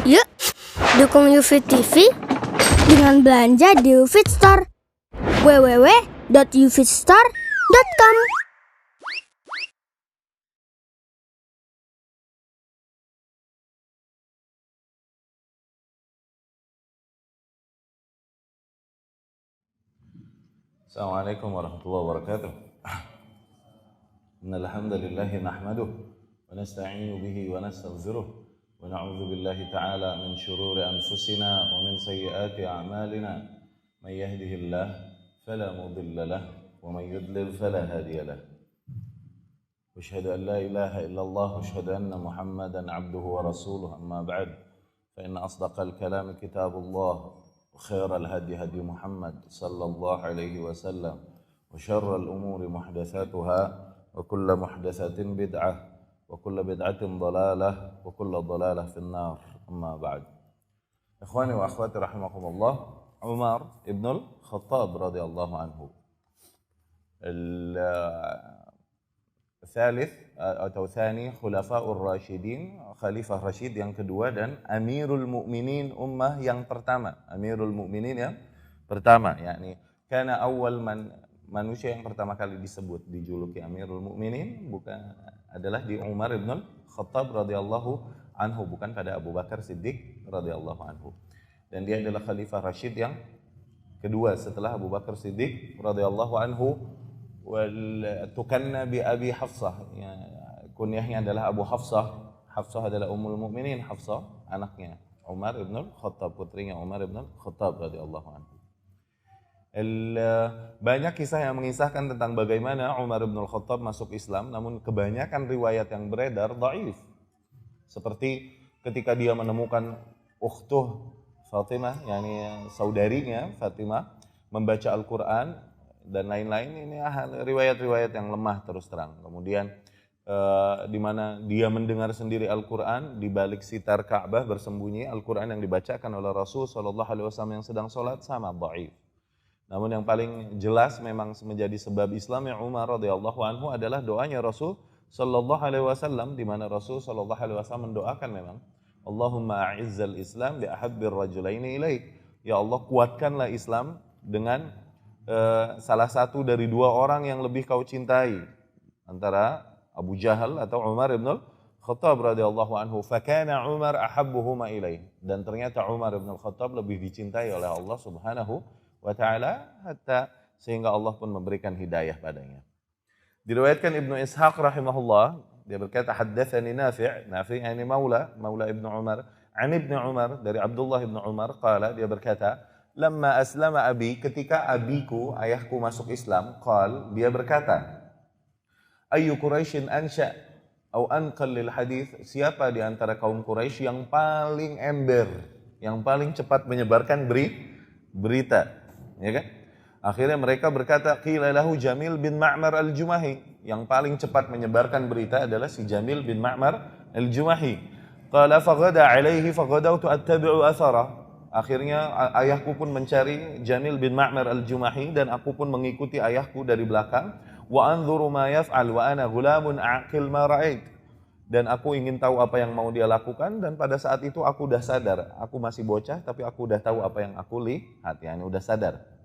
Yuk, dukung UFIT TV dengan belanja di UFIT Store. www.ufitstore.com. Assalamualaikum warahmatullahi wabarakatuh. Innal hamdalillah nahmaduh wa nasta'inu bihi wa nastaghfiruh wa na'udzu billahi ta'ala min shururi anfusina wa min sayyiati a'malina. May yahdihillah fala mudilla lahu wa may yudlil fala hadiya lahu. Asyhadu an la ilaha illallah wa asyhadu anna Muhammadan 'abduhu wa rasuluh. Amma ba'd. Fa inna asdaqal kalami kitabullah. وخير الهدي هدي محمد صلى الله عليه وسلم وشر الأمور محدثاتها وكل محدثة بدعة وكل بدعة ضلالة وكل ضلالة في النار. أما بعد. إخواني وأخواتي رحمكم الله. عمر ابن الخطاب رضي الله عنه الثالث atau thani khulafa'ur rasyidin, khalifah rasyid yang kedua dan amirul mukminin ummah yang pertama. Amirul mukminin yang pertama, yakni karena awal manusia yang pertama kali disebut dijuluki amirul mukminin bukan adalah di Umar bin Khattab radhiyallahu anhu, bukan pada Abu Bakar Siddiq radhiyallahu anhu. Dan dia adalah khalifah rasyid yang kedua setelah Abu Bakar Siddiq radhiyallahu anhu. Tukanna bi Abi Hafsah, ya, kunyahnya adalah Abu Hafsah. Hafsah adalah ummul mukminin, Hafsah anaknya Umar ibn Khattab, putrinya Umar ibn Khattab radhiyallahu anhu. Banyak kisah yang mengisahkan tentang bagaimana Umar ibn Khattab masuk Islam, namun kebanyakan riwayat yang beredar dhaif. Seperti ketika dia menemukan ukhtuh Fatimah, yakni saudarinya Fatimah, membaca Al-Qur'an dan lain-lain, ini riwayat-riwayat yang lemah terus terang. Kemudian di mana dia mendengar sendiri Al-Qur'an di balik sitar Ka'bah bersembunyi, Al-Qur'an yang dibacakan oleh Rasul sallallahu alaihi wasallam yang sedang salat sama dhaif. Namun yang paling jelas memang menjadi sebab Islamnya Umar radhiyallahu anhu adalah doanya Rasul sallallahu alaihi wasallam, di mana Rasul sallallahu alaihi wasallam mendoakan memang, Allahumma a'izzal Islam bi ahabbir rajulaini ilaik. Ya Allah, kuatkanlah Islam dengan salah satu dari dua orang yang lebih kau cintai, antara Abu Jahal atau Umar ibn Khattab radhiyallahu anhu. Fakana Umar ahabbuhuma ilaih, dan ternyata Umar ibn Khattab lebih dicintai oleh Allah Subhanahu wa taala, hatta sehingga Allah pun memberikan hidayah padanya. Diriwayatkan Ibnu Ishaq rahimahullah, dia berkata haddatsani Nafi', ini maula Ibnu Umar, an Ibnu Umar, dari Abdullah Ibnu Umar, qala, dia berkata, lamma aslama abi, ketika abiku, ayahku masuk Islam, dia berkata, ayyu Quraisyin ansha au anqal lil hadith, siapa di antara kaum Quraisy yang paling ember, yang paling cepat menyebarkan berita, ya kan? Akhirnya mereka berkata, qila lahu Jamil bin Ma'mar al-Jumahi, yang paling cepat menyebarkan berita adalah si Jamil bin Ma'mar al-Jumahi. Qala faghada alaihi faghadawtu attabi'u athara. Akhirnya ayahku pun mencari Jamil bin Ma'mar al-Jumahi, dan aku pun mengikuti ayahku dari belakang. Wa anzuru ma yaf'al wa ana ghulamun aqil ma ra'ait. Dan aku ingin tahu apa yang mau dia lakukan, dan pada saat itu aku udah sadar. Aku masih bocah tapi aku udah tahu apa yang aku lihat, yani udah sadar.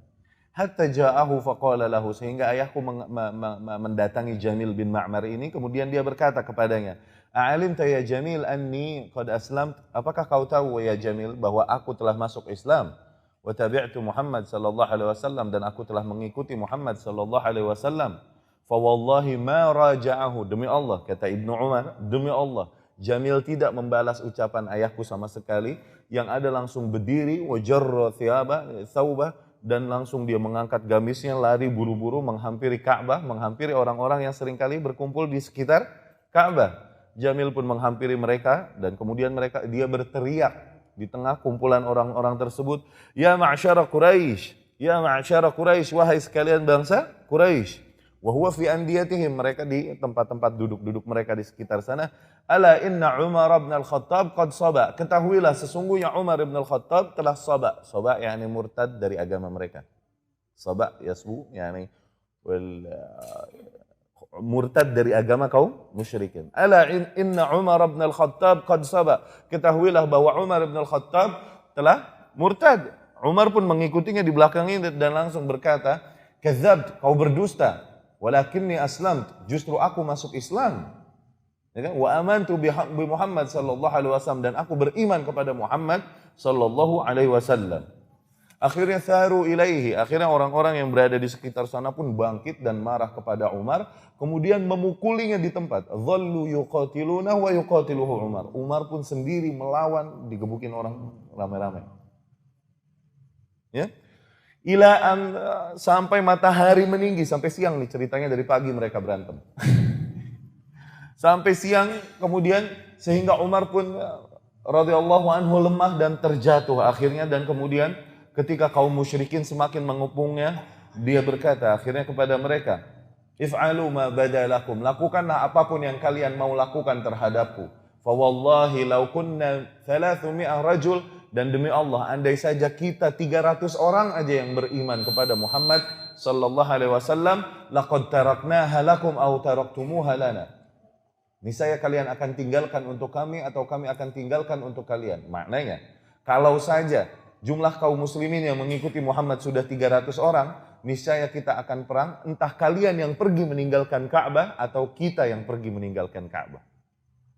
Hatta ja'ahu faqala lahu, sehingga ayahku mendatangi Jamil bin Ma'mar ini, kemudian dia berkata kepadanya, a'alimta ya Jamil anni qad aslam, apakah kau tahu ya Jamil bahwa aku telah masuk Islam, wa tabi'tu Muhammad sallallahu alaihi wasallam, dan aku telah mengikuti Muhammad sallallahu alaihi wasallam. Fa wallahi ma raja'ahu, demi Allah, kata Ibnu Umar, demi Allah, Jamil tidak membalas ucapan ayahku sama sekali, yang ada langsung berdiri, wa jarra thawbah, dan langsung dia mengangkat gamisnya, lari buru-buru menghampiri Ka'bah, menghampiri orang-orang yang seringkali berkumpul di sekitar Ka'bah. Jamil pun menghampiri mereka, dan kemudian dia berteriak di tengah kumpulan orang-orang tersebut, ya ma'syara Quraisy, ya ma'syara Quraisy, wahai sekalian bangsa Quraisy. Wa huwa fi andiyatihim, mereka di tempat-tempat duduk mereka di sekitar sana. Ala inna Umar bin al-Khattab qad saba, ketahuilah sesungguhnya Umar bin al-Khattab telah saba. Saba yakni murtad dari agama mereka. Saba yasbu yakni murtad dari agama kaum musyrikin. Ala inna Umar bin Al-Khattab qad saba. Ketahuilah bahwa Umar bin Al-Khattab telah murtad. Umar pun mengikutinya di belakangnya dan langsung berkata, "Kadzdzab, kau berdusta. Walakinni aslam, justru aku masuk Islam." Ya kan? Wa amantu bi Muhammad sallallahu alaihi wasallam, dan aku beriman kepada Muhammad sallallahu alaihi wasallam. Akhirnya tharu ilaihi, akhirnya orang-orang yang berada di sekitar sana pun bangkit dan marah kepada Umar, kemudian memukulinya di tempat. Dhallu yuqatiluna wa yuqatiluhu Umar. Umar pun sendiri melawan, digebukin orang ramai-ramai. Ya. Sampai matahari meninggi, sampai siang nih ceritanya, dari pagi mereka berantem. Sampai siang, kemudian sehingga Umar pun radhiyallahu anhu lemah dan terjatuh akhirnya, dan kemudian ketika kaum musyrikin semakin mengepungnya, dia berkata akhirnya kepada mereka, "If'alu ma badalakum." Lakukanlah apapun yang kalian mau lakukan terhadapku. Fa wallahi law kunna 300 rajul, dan demi Allah andai saja kita 300 orang aja yang beriman kepada Muhammad sallallahu alaihi wasallam, laqad taraknaha lakum aw taraktumuha lana. Niscaya kalian akan tinggalkan untuk kami atau kami akan tinggalkan untuk kalian. Maknanya, kalau saja jumlah kaum muslimin yang mengikuti Muhammad sudah 300 orang, niscaya kita akan perang, entah kalian yang pergi meninggalkan Ka'bah atau kita yang pergi meninggalkan Ka'bah.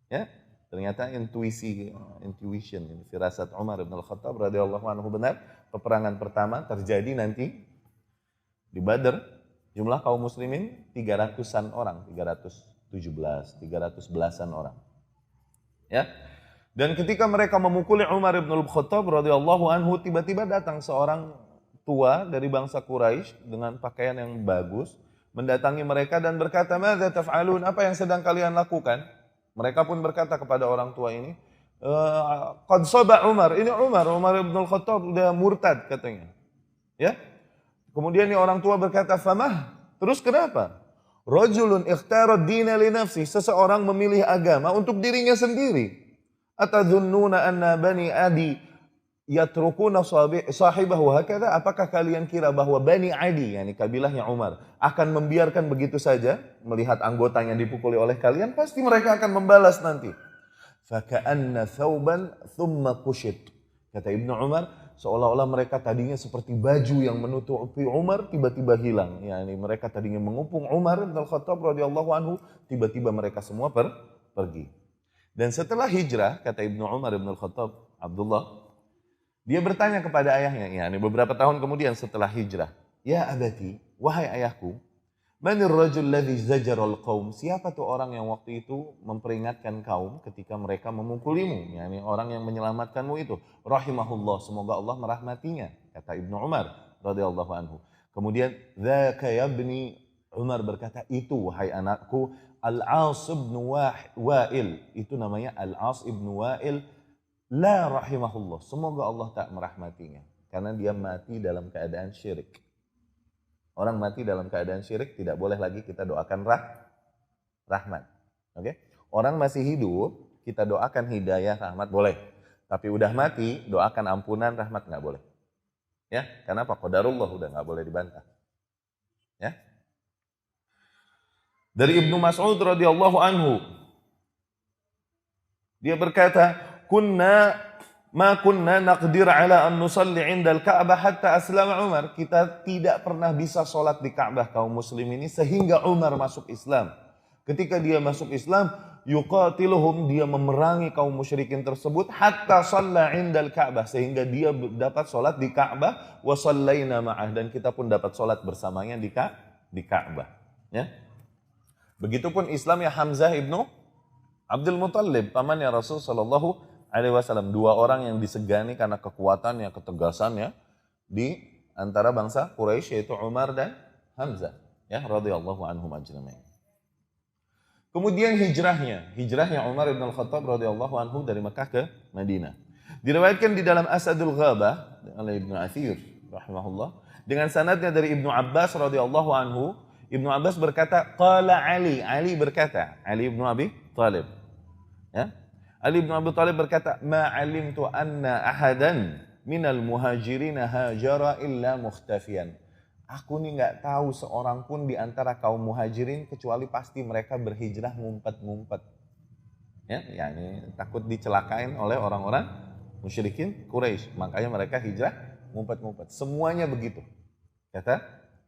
Ya, ternyata intuition, firasat Umar bin Al-Khattab radhiyallahu anhu benar. Peperangan pertama terjadi nanti di Badr, jumlah kaum muslimin 300-an orang, 311-an orang. Ya. Dan ketika mereka memukuli Umar bin Al-Khattab radhiyallahu anhu, tiba-tiba datang seorang tua dari bangsa Quraisy dengan pakaian yang bagus, mendatangi mereka dan berkata, "Madza taf'alun?" Apa yang sedang kalian lakukan? Mereka pun berkata kepada orang tua ini, "Qad saba Umar." Ini Umar bin Al-Khattab udah murtad katanya. Ya. Kemudian ini orang tua berkata, "Famah?" Terus kenapa? Rajulun ikhtara ad-dina li nafsi, seseorang memilih agama untuk dirinya sendiri. Atadhunnuna anna bani Adi yatrukuna sahibahu hakadha? Apakah kalian kira bahwa Bani Adi, yakni kabilahnya Umar, akan membiarkan begitu saja melihat anggotanya dipukuli oleh kalian? Pasti mereka akan membalas nanti. Faka'anna thawban thumma kushit. Kata Ibnu Umar, seolah-olah mereka tadinya seperti baju yang menutupi Umar tiba-tiba hilang. Yani mereka tadinya mengupung Umar bin Al-Khattab radhiyallahu anhu, tiba-tiba mereka semua pergi. Dan setelah hijrah, kata Ibnu Umar bin Al-Khattab, Abdullah, dia bertanya kepada ayahnya, yani beberapa tahun kemudian setelah hijrah, "Ya abati, wahai ayahku, manir rajul ladzi zajaral qaum?" Siapa tuh orang yang waktu itu memperingatkan kaum ketika mereka memukulimu, yani orang yang menyelamatkanmu itu? Rahimahullah, semoga Allah merahmatinya, kata Ibnu Umar radhiyallahu anhu. Kemudian, "Dzaka yabni," Umar berkata, "Itu wahai anakku, Al-As ibn Wa'il." Itu namanya Al-As ibn Wa'il. La rahimahullah, semoga Allah tak merahmatinya, karena dia mati dalam keadaan syirik. Orang mati dalam keadaan syirik tidak boleh lagi kita doakan rahmat. Oke? Orang masih hidup, kita doakan hidayah, rahmat boleh. Tapi udah mati, doakan ampunan, rahmat nggak boleh. Ya, karena apa? Qadarullah udah nggak boleh dibantah. Ya. Dari Ibnu Mas'ud radhiyallahu anhu, dia berkata, Ma kunna naqdir ala an nusalli 'inda al-Ka'bah hatta aslama Umar. Kita tidak pernah bisa sholat di Ka'bah kaum muslim ini sehingga Umar masuk Islam. Ketika dia masuk Islam, yuqatiluhum, dia memerangi kaum musyrikin tersebut hatta shalla 'inda al-Ka'bah, sehingga dia dapat sholat di Ka'bah, wa shallaina ma'ah, dan kita pun dapat sholat bersamanya di Ka'bah. Ya. Begitupun Islamnya Hamzah ibnu Abdul Muttalib, pamannya Rasul sallallahu alaihi wasallam. Dua orang yang disegani karena kekuatannya, ketegasannya di antara bangsa Quraisy, yaitu Umar dan Hamzah, ya radhiyallahu anhum ajma'in. Kemudian hijrahnya Umar bin Al-Khattab radhiyallahu anhu dari Mekah ke Madinah. Diriwayatkan di dalam Asadul Ghabah oleh Ibnu Athir rahimahullah dengan sanadnya dari Ibnu Abbas radhiyallahu anhu. Ibnu Abbas berkata, qala Ali berkata, Ali ibnu Abi Thalib. Ya? Ali bin Abi Thalib berkata, "Ma 'alimtu anna ahadan minal muhajirin hajara illa mukhtafiyan." Aku nih nggak tahu seorang pun di antara kaum muhajirin kecuali pasti mereka berhijrah ngumpet-ngumpet. Ya, yakni takut dicelakain oleh orang-orang musyrikin Quraisy. Makanya mereka hijrah ngumpet-ngumpet. Semuanya begitu. Kata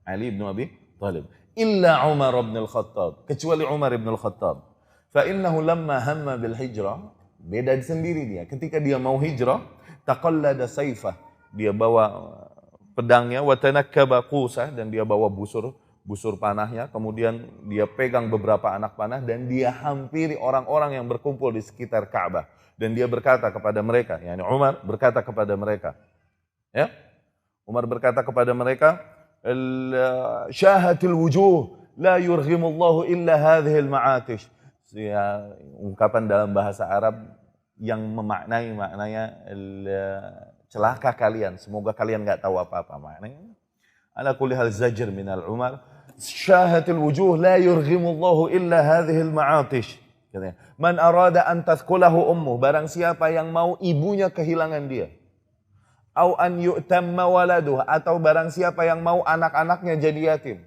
Ali bin Abi Thalib. Illa Umar bin Al-Khattab. Kecuali Umar bin Al-Khattab. Fa innahu lamma hamma bil hijrah. Beda sendiri dia. Ketika dia mau hijrah, taqallada sayfah. Dia bawa pedangnya, wa tanakkaba qusah, dan dia bawa busur panahnya, kemudian dia pegang beberapa anak panah dan dia hampiri orang-orang yang berkumpul di sekitar Ka'bah, dan dia berkata kepada mereka, yakni Umar berkata kepada mereka, ya, Umar berkata kepada mereka, syahatil wujuh la yurghimullahu illa hadhil ma'atish. Ya, ungkapan dalam bahasa Arab yang maknanya celaka kalian, semoga kalian nggak tahu apa-apa maknanya. Ala kulli hal zajr min al-Umar, syahatil wujuh la yurghimullahu illa hadhil ma'atish. Katanya, man arada an tathqulahu ummuh, barang siapa yang mau ibunya kehilangan dia. Au an yu'tamma waladuh, atau barang siapa yang mau anak-anaknya jadi yatim.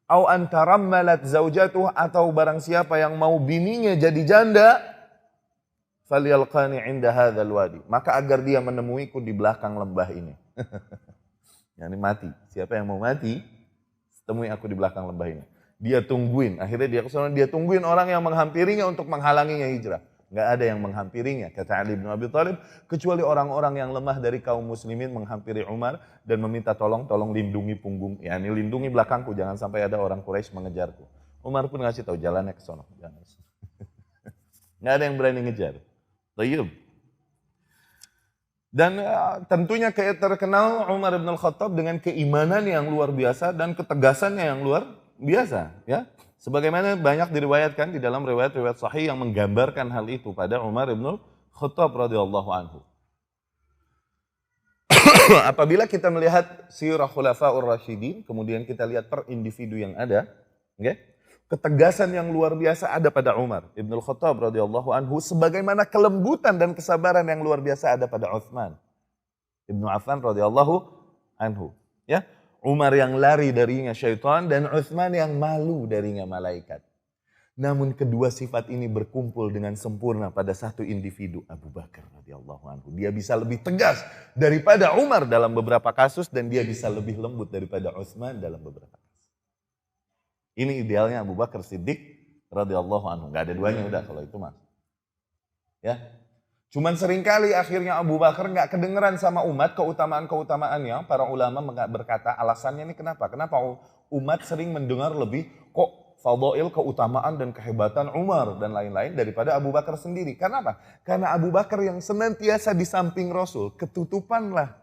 Au an tarammalat zaujatuh, atau barang siapa yang mau bininya jadi janda. Falyalqani 'inda hadzal wadi, maka agar dia menemuiku di belakang lembah ini. Yani mati. Siapa yang mau mati, temui aku di belakang lembah ini. Dia tungguin, akhirnya dia tungguin orang yang menghampirinya untuk menghalanginya hijrah. Enggak ada yang menghampirinya, kata Ali bin Abi Thalib, kecuali orang-orang yang lemah dari kaum muslimin menghampiri Umar dan meminta tolong lindungi punggung, yakni lindungi belakangku, jangan sampai ada orang Quraisy mengejarku. Umar pun ngasih tahu jalannya ke sono, jangan. Enggak ada yang berani ngejar. Tayyib. Dan tentunya terkenal Umar bin Al-Khattab dengan keimanan yang luar biasa dan ketegasannya yang luar biasa, ya. Sebagaimana banyak diriwayatkan di dalam riwayat-riwayat sahih yang menggambarkan hal itu pada Umar bin Al-Khattab radhiyallahu anhu. Apabila kita melihat sirah Khulafaur Rasyidin, kemudian kita lihat per individu yang ada, okay? Ketegasan yang luar biasa ada pada Umar Ibn Al-Khattab radhiyallahu anhu, sebagaimana kelembutan dan kesabaran yang luar biasa ada pada Utsman Ibn Affan radhiyallahu anhu. Ya, Umar yang lari darinya syaitan dan Utsman yang malu darinya malaikat. Namun kedua sifat ini berkumpul dengan sempurna pada satu individu, Abu Bakar radhiyallahu anhu. Dia bisa lebih tegas daripada Umar dalam beberapa kasus dan dia bisa lebih lembut daripada Utsman dalam beberapa kasus. Ini idealnya Abu Bakar Siddiq radhiyallahu anhu. Gak ada duanya udah kalau itu mas. Ya. Cuman seringkali akhirnya Abu Bakar gak kedengeran sama umat keutamaan-keutamaannya. Para ulama berkata alasannya ini kenapa? Kenapa umat sering mendengar lebih kok fadail, keutamaan dan kehebatan Umar dan lain-lain daripada Abu Bakar sendiri. Karena apa? Karena Abu Bakar yang senantiasa di samping Rasul, ketutupanlah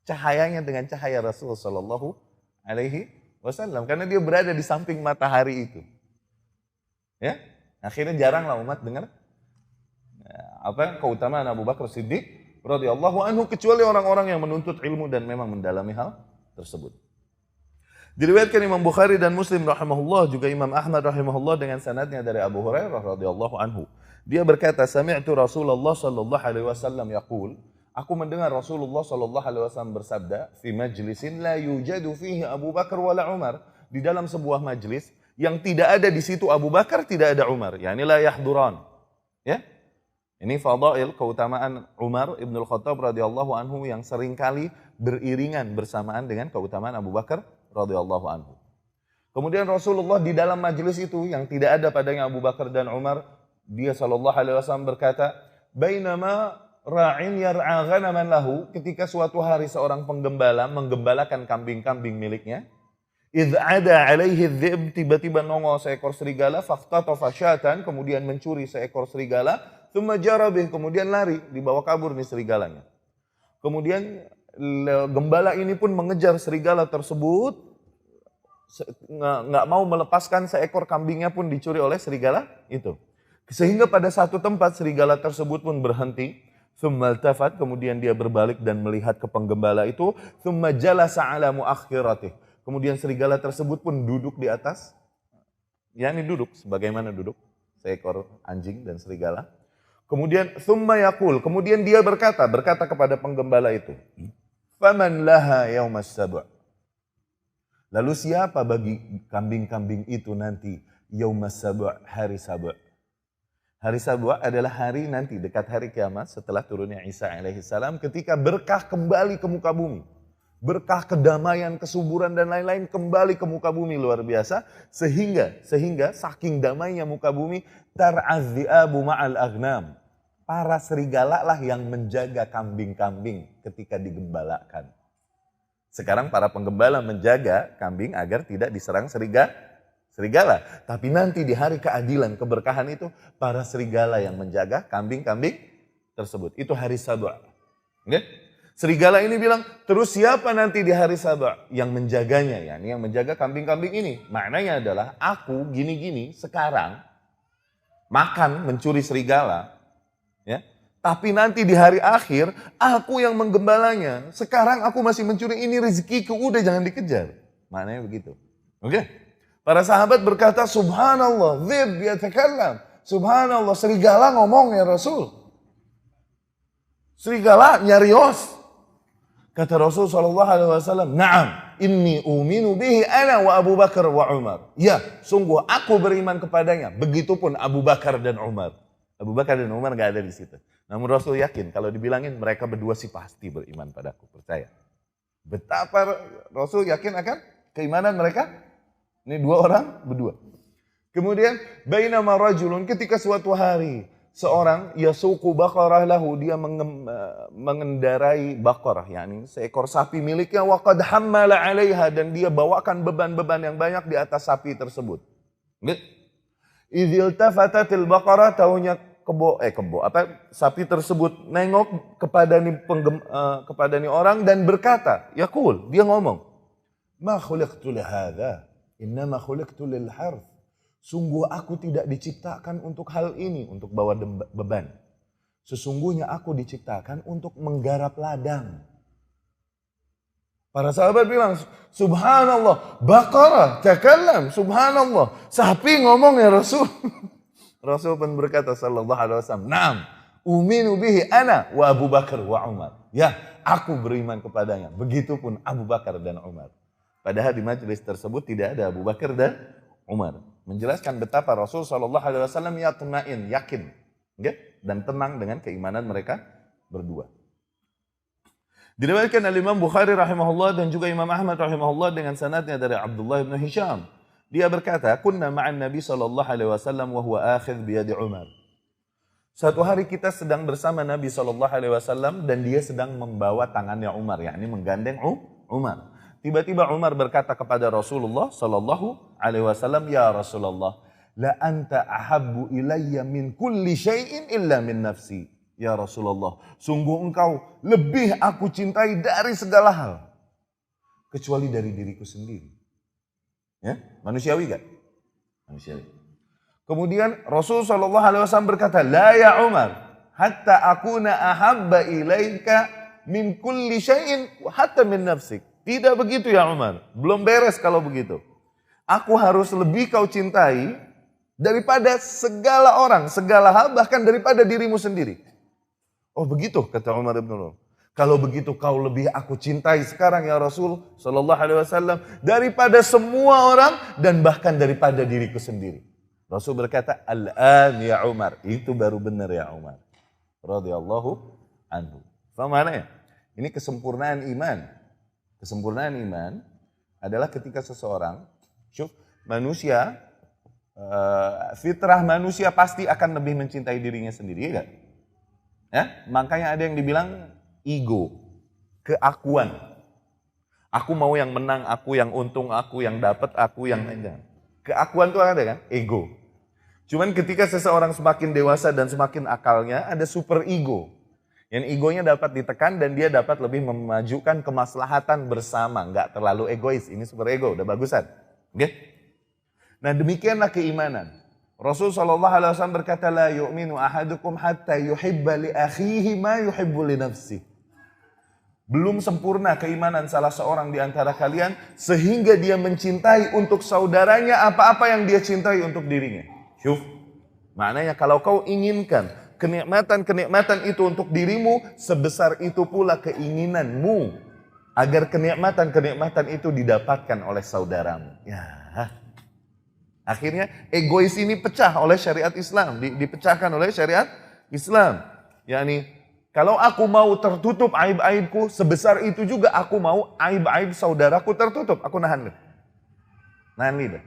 cahayanya dengan cahaya Rasul sallallahu alaihi wasallam, karena dia berada di samping matahari itu. Ya, akhirnya jaranglah umat dengar keutamaan Abu Bakar Siddiq radhiyallahu anhu, kecuali orang-orang yang menuntut ilmu dan memang mendalami hal tersebut. Diriwayatkan Imam Bukhari dan Muslim rahimahullah, juga Imam Ahmad rahimahullah dengan sanadnya dari Abu Hurairah radhiyallahu anhu. Dia berkata, sami'tu Rasulullah sallallahu alaihi wasallam yaqul, aku mendengar Rasulullah sallallahu alaihi wasallam bersabda, fi majlisin la yujadu fihi Abu Bakar wala Umar, di dalam sebuah majlis yang tidak ada di situ Abu Bakar, tidak ada Umar, yakni la yahduran. Ya. Ini fadail, keutamaan Umar Ibn Al-Khattab radhiyallahu anhu yang seringkali beriringan bersamaan dengan keutamaan Abu Bakar radhiyallahu anhu. Kemudian Rasulullah di dalam majlis itu yang tidak ada padanya Abu Bakar dan Umar, dia sallallahu alaihi wasallam berkata, bainama ra'in yar'a ghanaman lahu, ketika suatu hari seorang penggembala menggembalakan kambing-kambing miliknya, idh ada alaihi dhib, tiba-tiba nongol seekor serigala, faqtatafa syatan, kemudian mencuri seekor serigala, thumma jarabih, kemudian lari, dibawa kabur nih serigalanya. Kemudian gembala ini pun mengejar serigala tersebut, nggak mau melepaskan seekor kambingnya pun dicuri oleh serigala itu. Sehingga pada satu tempat serigala tersebut pun berhenti, thumma altafat, kemudian dia berbalik dan melihat ke penggembala itu, thumma jalasa ala muakhiratih, kemudian serigala tersebut pun duduk di atas, yakni duduk sebagaimana duduk seekor anjing dan serigala. Kemudian thumma yaqul, kemudian dia berkata kepada penggembala itu, faman laha yaumas sab', Lalu siapa bagi kambing-kambing itu nanti? Yaumas Sabu', hari Sabu'. Hari Sabu' adalah hari nanti dekat hari kiamat setelah turunnya Isa alaihissalam ketika berkah kembali ke muka bumi. Berkah, kedamaian, kesuburan dan lain-lain kembali ke muka bumi luar biasa. Sehingga saking damainya muka bumi, tar'adhi'abu ma'al aghnam. Para serigala lah yang menjaga kambing-kambing ketika digembalakan. Sekarang para penggembala menjaga kambing agar tidak diserang serigala. Tapi nanti di hari keadilan, keberkahan itu, para serigala yang menjaga kambing-kambing tersebut. Itu hari Sabu'. Okay? Serigala ini bilang, terus siapa nanti di hari Sabu' yang menjaganya? Ya, yang menjaga kambing-kambing ini. Maknanya adalah aku gini-gini sekarang makan mencuri serigala. Ya. Tapi nanti di hari akhir, aku yang menggembalanya. Sekarang aku masih mencuri, ini rezekiku, udah jangan dikejar. Maknanya begitu. Oke? Para sahabat berkata, Subhanallah, dhib yatakallam. Subhanallah, serigala ngomong ya Rasul. Serigala nyarios. Kata Rasul SAW, Naam, inni uminu bihi ana wa Abu Bakar wa Umar. Ya, sungguh aku beriman kepadanya. Begitupun Abu Bakar dan Umar. Abu Bakar dan Umar gak ada di situ. Namun Rasul yakin kalau dibilangin mereka berdua sih pasti beriman padaku, percaya. Betapa Rasul yakin akan keimanan mereka? Ini dua orang berdua. Kemudian bainama rajulun, ketika suatu hari seorang yasuqu baqarah lahu, dia mengendarai baqarah, yakni seekor sapi miliknya, wa qad hammala 'alaiha, dan dia bawakan beban-beban yang banyak di atas sapi tersebut. Idzil tafatatil baqarah, taunya sapi tersebut nengok kepada nih orang dan berkata, yaqul, dia ngomong, ma khuliqtu li hadza, innama khuliqtu lil harth. Sungguh aku tidak diciptakan untuk hal ini, untuk bawa beban. Sesungguhnya aku diciptakan untuk menggarap ladang. Para sahabat bilang, Subhanallah, baqarah takallam, Subhanallah, sapi ngomong ya Rasul. Rasul pun berkata sallallahu alaihi wasallam, Naam, uminu bihi ana wa Abu Bakar wa Umar. Ya, aku beriman kepadanya. Begitupun Abu Bakar dan Umar. Padahal di majelis tersebut tidak ada Abu Bakar dan Umar. Menjelaskan betapa Rasul sallallahu alaihi wasallam yatma'in, yakin, dan tenang dengan keimanan mereka berdua. Diriwayatkan oleh Imam Bukhari rahimahullah dan juga Imam Ahmad rahimahullah dengan sanadnya dari Abdullah bin Hisham. Dia berkata, kunna ma'an Nabi sallallahu alaihi wasallam wa huwa akhidh bi yadi Umar. Satu hari kita sedang bersama Nabi sallallahu alaihi wasallam dan dia sedang membawa tangannya Umar, yakni menggandeng Umar. Tiba-tiba Umar berkata kepada Rasulullah sallallahu alaihi wasallam, "Ya Rasulullah, la anta ahabbu ilayya min kulli syai'in illa min nafsi." Ya Rasulullah, sungguh engkau lebih aku cintai dari segala hal kecuali dari diriku sendiri. Ya, manusiawi gak? Manusiawi. Kemudian Rasul sallallahu alaihi wasallam berkata, "La ya Umar, hatta akuna ahabba ilaika min kulli syai'in hatta min nafsik." Tidak begitu ya Umar, belum beres kalau begitu. Aku harus lebih kau cintai daripada segala orang, segala hal, bahkan daripada dirimu sendiri. Oh begitu, kata Umar ibn Khattab. Kalau begitu kau lebih aku cintai sekarang ya Rasul sallallahu alaihi wasallam daripada semua orang dan bahkan daripada diriku sendiri. Rasul berkata, "Al-an ya Umar." Itu baru benar ya Umar. Radhiyallahu anhu. Faham maknanya? Ini kesempurnaan iman. Kesempurnaan iman adalah ketika seseorang, manusia, fitrah manusia pasti akan lebih mencintai dirinya sendiri, ya, ya? Makanya ada yang dibilang ego, keakuan. Aku mau yang menang, aku yang untung, aku yang dapat, aku yang enggak. Keakuan itu ada kan? Ego. Cuman ketika seseorang semakin dewasa dan semakin akalnya, ada super ego. Yang egonya dapat ditekan dan dia dapat lebih memajukan kemaslahatan bersama. Nggak terlalu egois, ini super ego, udah bagusan. Oke? Nah demikianlah keimanan. Rasul SAW berkata, "La yu'minu ahadukum hatta yuhibba li akhihi ma yuhibbu li nafsi." Belum sempurna keimanan salah seorang di antara kalian sehingga dia mencintai untuk saudaranya apa-apa yang dia cintai untuk dirinya. Syuf. Maknanya kalau kau inginkan kenikmatan-kenikmatan itu untuk dirimu, sebesar itu pula keinginanmu agar kenikmatan-kenikmatan itu didapatkan oleh saudaramu. Ya, akhirnya egois ini pecah oleh syariat Islam, dipecahkan oleh syariat Islam. Yani kalau aku mau tertutup aib-aibku, sebesar itu juga aku mau aib-aib saudaraku tertutup. Aku nahan lidah.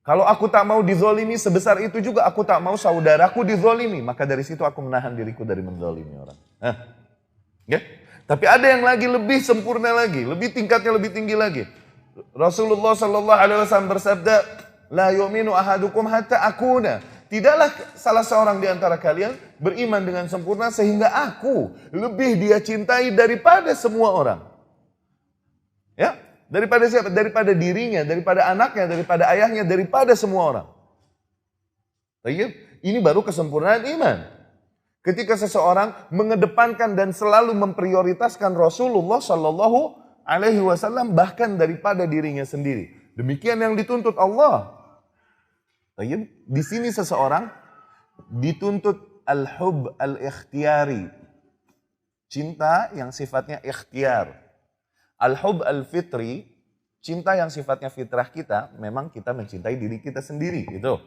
Kalau aku tak mau dizolimi, sebesar itu juga aku tak mau saudaraku dizolimi. Maka dari situ aku menahan diriku dari menzolimi orang. Ya? Tapi ada yang lagi lebih sempurna lagi, tingkatnya lebih tinggi lagi. Rasulullah Sallallahu Alaihi Wasallam bersabda, la yu'minu ahadukum hatta akuna. Tidaklah salah seorang di antara kalian beriman dengan sempurna sehingga aku lebih dia cintai daripada semua orang. Ya, daripada siapa? Daripada dirinya, daripada anaknya, daripada ayahnya, daripada semua orang. Ini baru kesempurnaan iman. Ketika seseorang mengedepankan dan selalu memprioritaskan Rasulullah Sallallahu Alaihi Wasallam bahkan daripada dirinya sendiri. Demikian yang dituntut Allah. Di sini seseorang dituntut al-hub al-ikhtiyari. Cinta yang sifatnya ikhtiar. Al-hub al-fitri, cinta yang sifatnya fitrah kita, memang kita mencintai diri kita sendiri, gitu.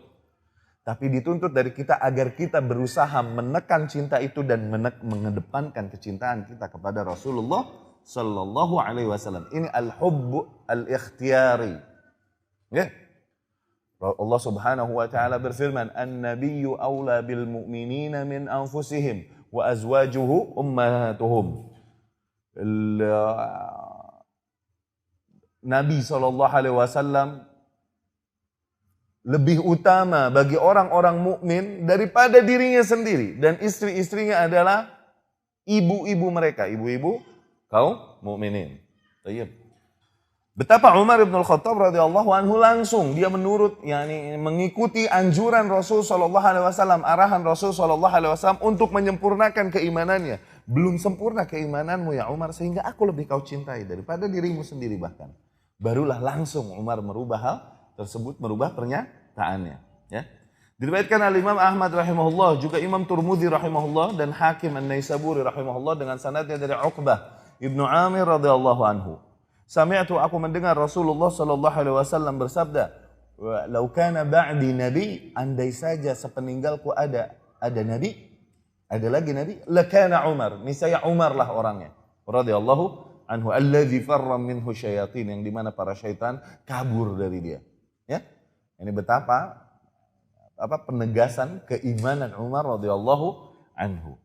Tapi dituntut dari kita agar kita berusaha menekan cinta itu dan mengedepankan kecintaan kita kepada Rasulullah Sallallahu Alaihi Wasallam. Ini al-hub al-ikhtiyari. Ya. Allah Subhanahu wa taala berfirman, "An-nabiyyu aula bil mu'minina min anfusihim wa azwajuhu ummahatuhum." Nabi sallallahu alaihi wasallam lebih utama bagi orang-orang mukmin daripada dirinya sendiri, dan istri-istrinya adalah ibu-ibu mereka, ibu-ibu kaum mukminin. Baik. Betapa Umar bin Khattab radhiyallahu anhu langsung dia mengikuti anjuran Rasul sallallahu alaihi wasallam, arahan Rasul sallallahu alaihi wasallam untuk menyempurnakan keimanannya. Belum sempurna keimananmu ya Umar sehingga aku lebih kau cintai daripada dirimu sendiri bahkan. Barulah langsung Umar merubah hal tersebut, merubah pernyataannya, ya. Diriwayatkan oleh Imam Ahmad rahimahullah, juga Imam Turmudi rahimahullah dan Hakim An-Naisaburi rahimahullah dengan sanadnya dari Uqbah Ibnu Amir radhiyallahu anhu. Sami'tu, aku mendengar Rasulullah sallallahu alaihi wasallam bersabda, "Lau kana ba'di nabi, andai saja sepeninggalku ada nabi, ada lagi nabi, lakana Umar, niscaya Umar lah orangnya." Radhiyallahu anhu, alladzi farra minhu syayatin, yang dimana para syaitan kabur dari dia. Ya, ini betapa penegasan keimanan Umar radhiyallahu anhu.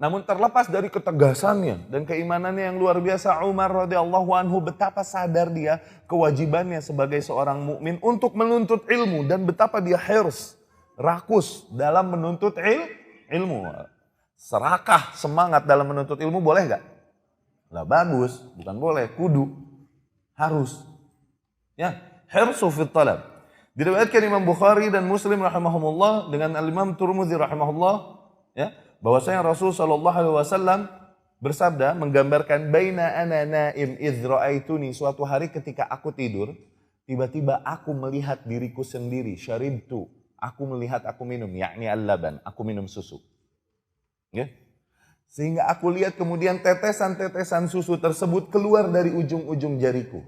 Namun terlepas dari ketegasannya dan keimanannya yang luar biasa, Umar radhiyallahu anhu betapa sadar dia kewajibannya sebagai seorang mukmin untuk menuntut ilmu, dan betapa dia rakus dalam menuntut ilmu. Serakah, semangat dalam menuntut ilmu, boleh nggak? Lah bagus, bukan boleh, kudu, harus. Ya, hirsu fit talab. Diriwayatkan Imam Bukhari dan Muslim rahimahumullah dengan Imam Turmudi rahimahullah, ya, bahwasanya Rasul sallallahu alaihi wasallam bersabda, menggambarkan baina ana naim idz ra'aituni, suatu hari ketika aku tidur, tiba-tiba aku melihat diriku sendiri, syaribtu, aku melihat aku minum, yakni al-laban, aku minum susu. Ya. Sehingga aku lihat kemudian tetesan-tetesan susu tersebut keluar dari ujung-ujung jariku.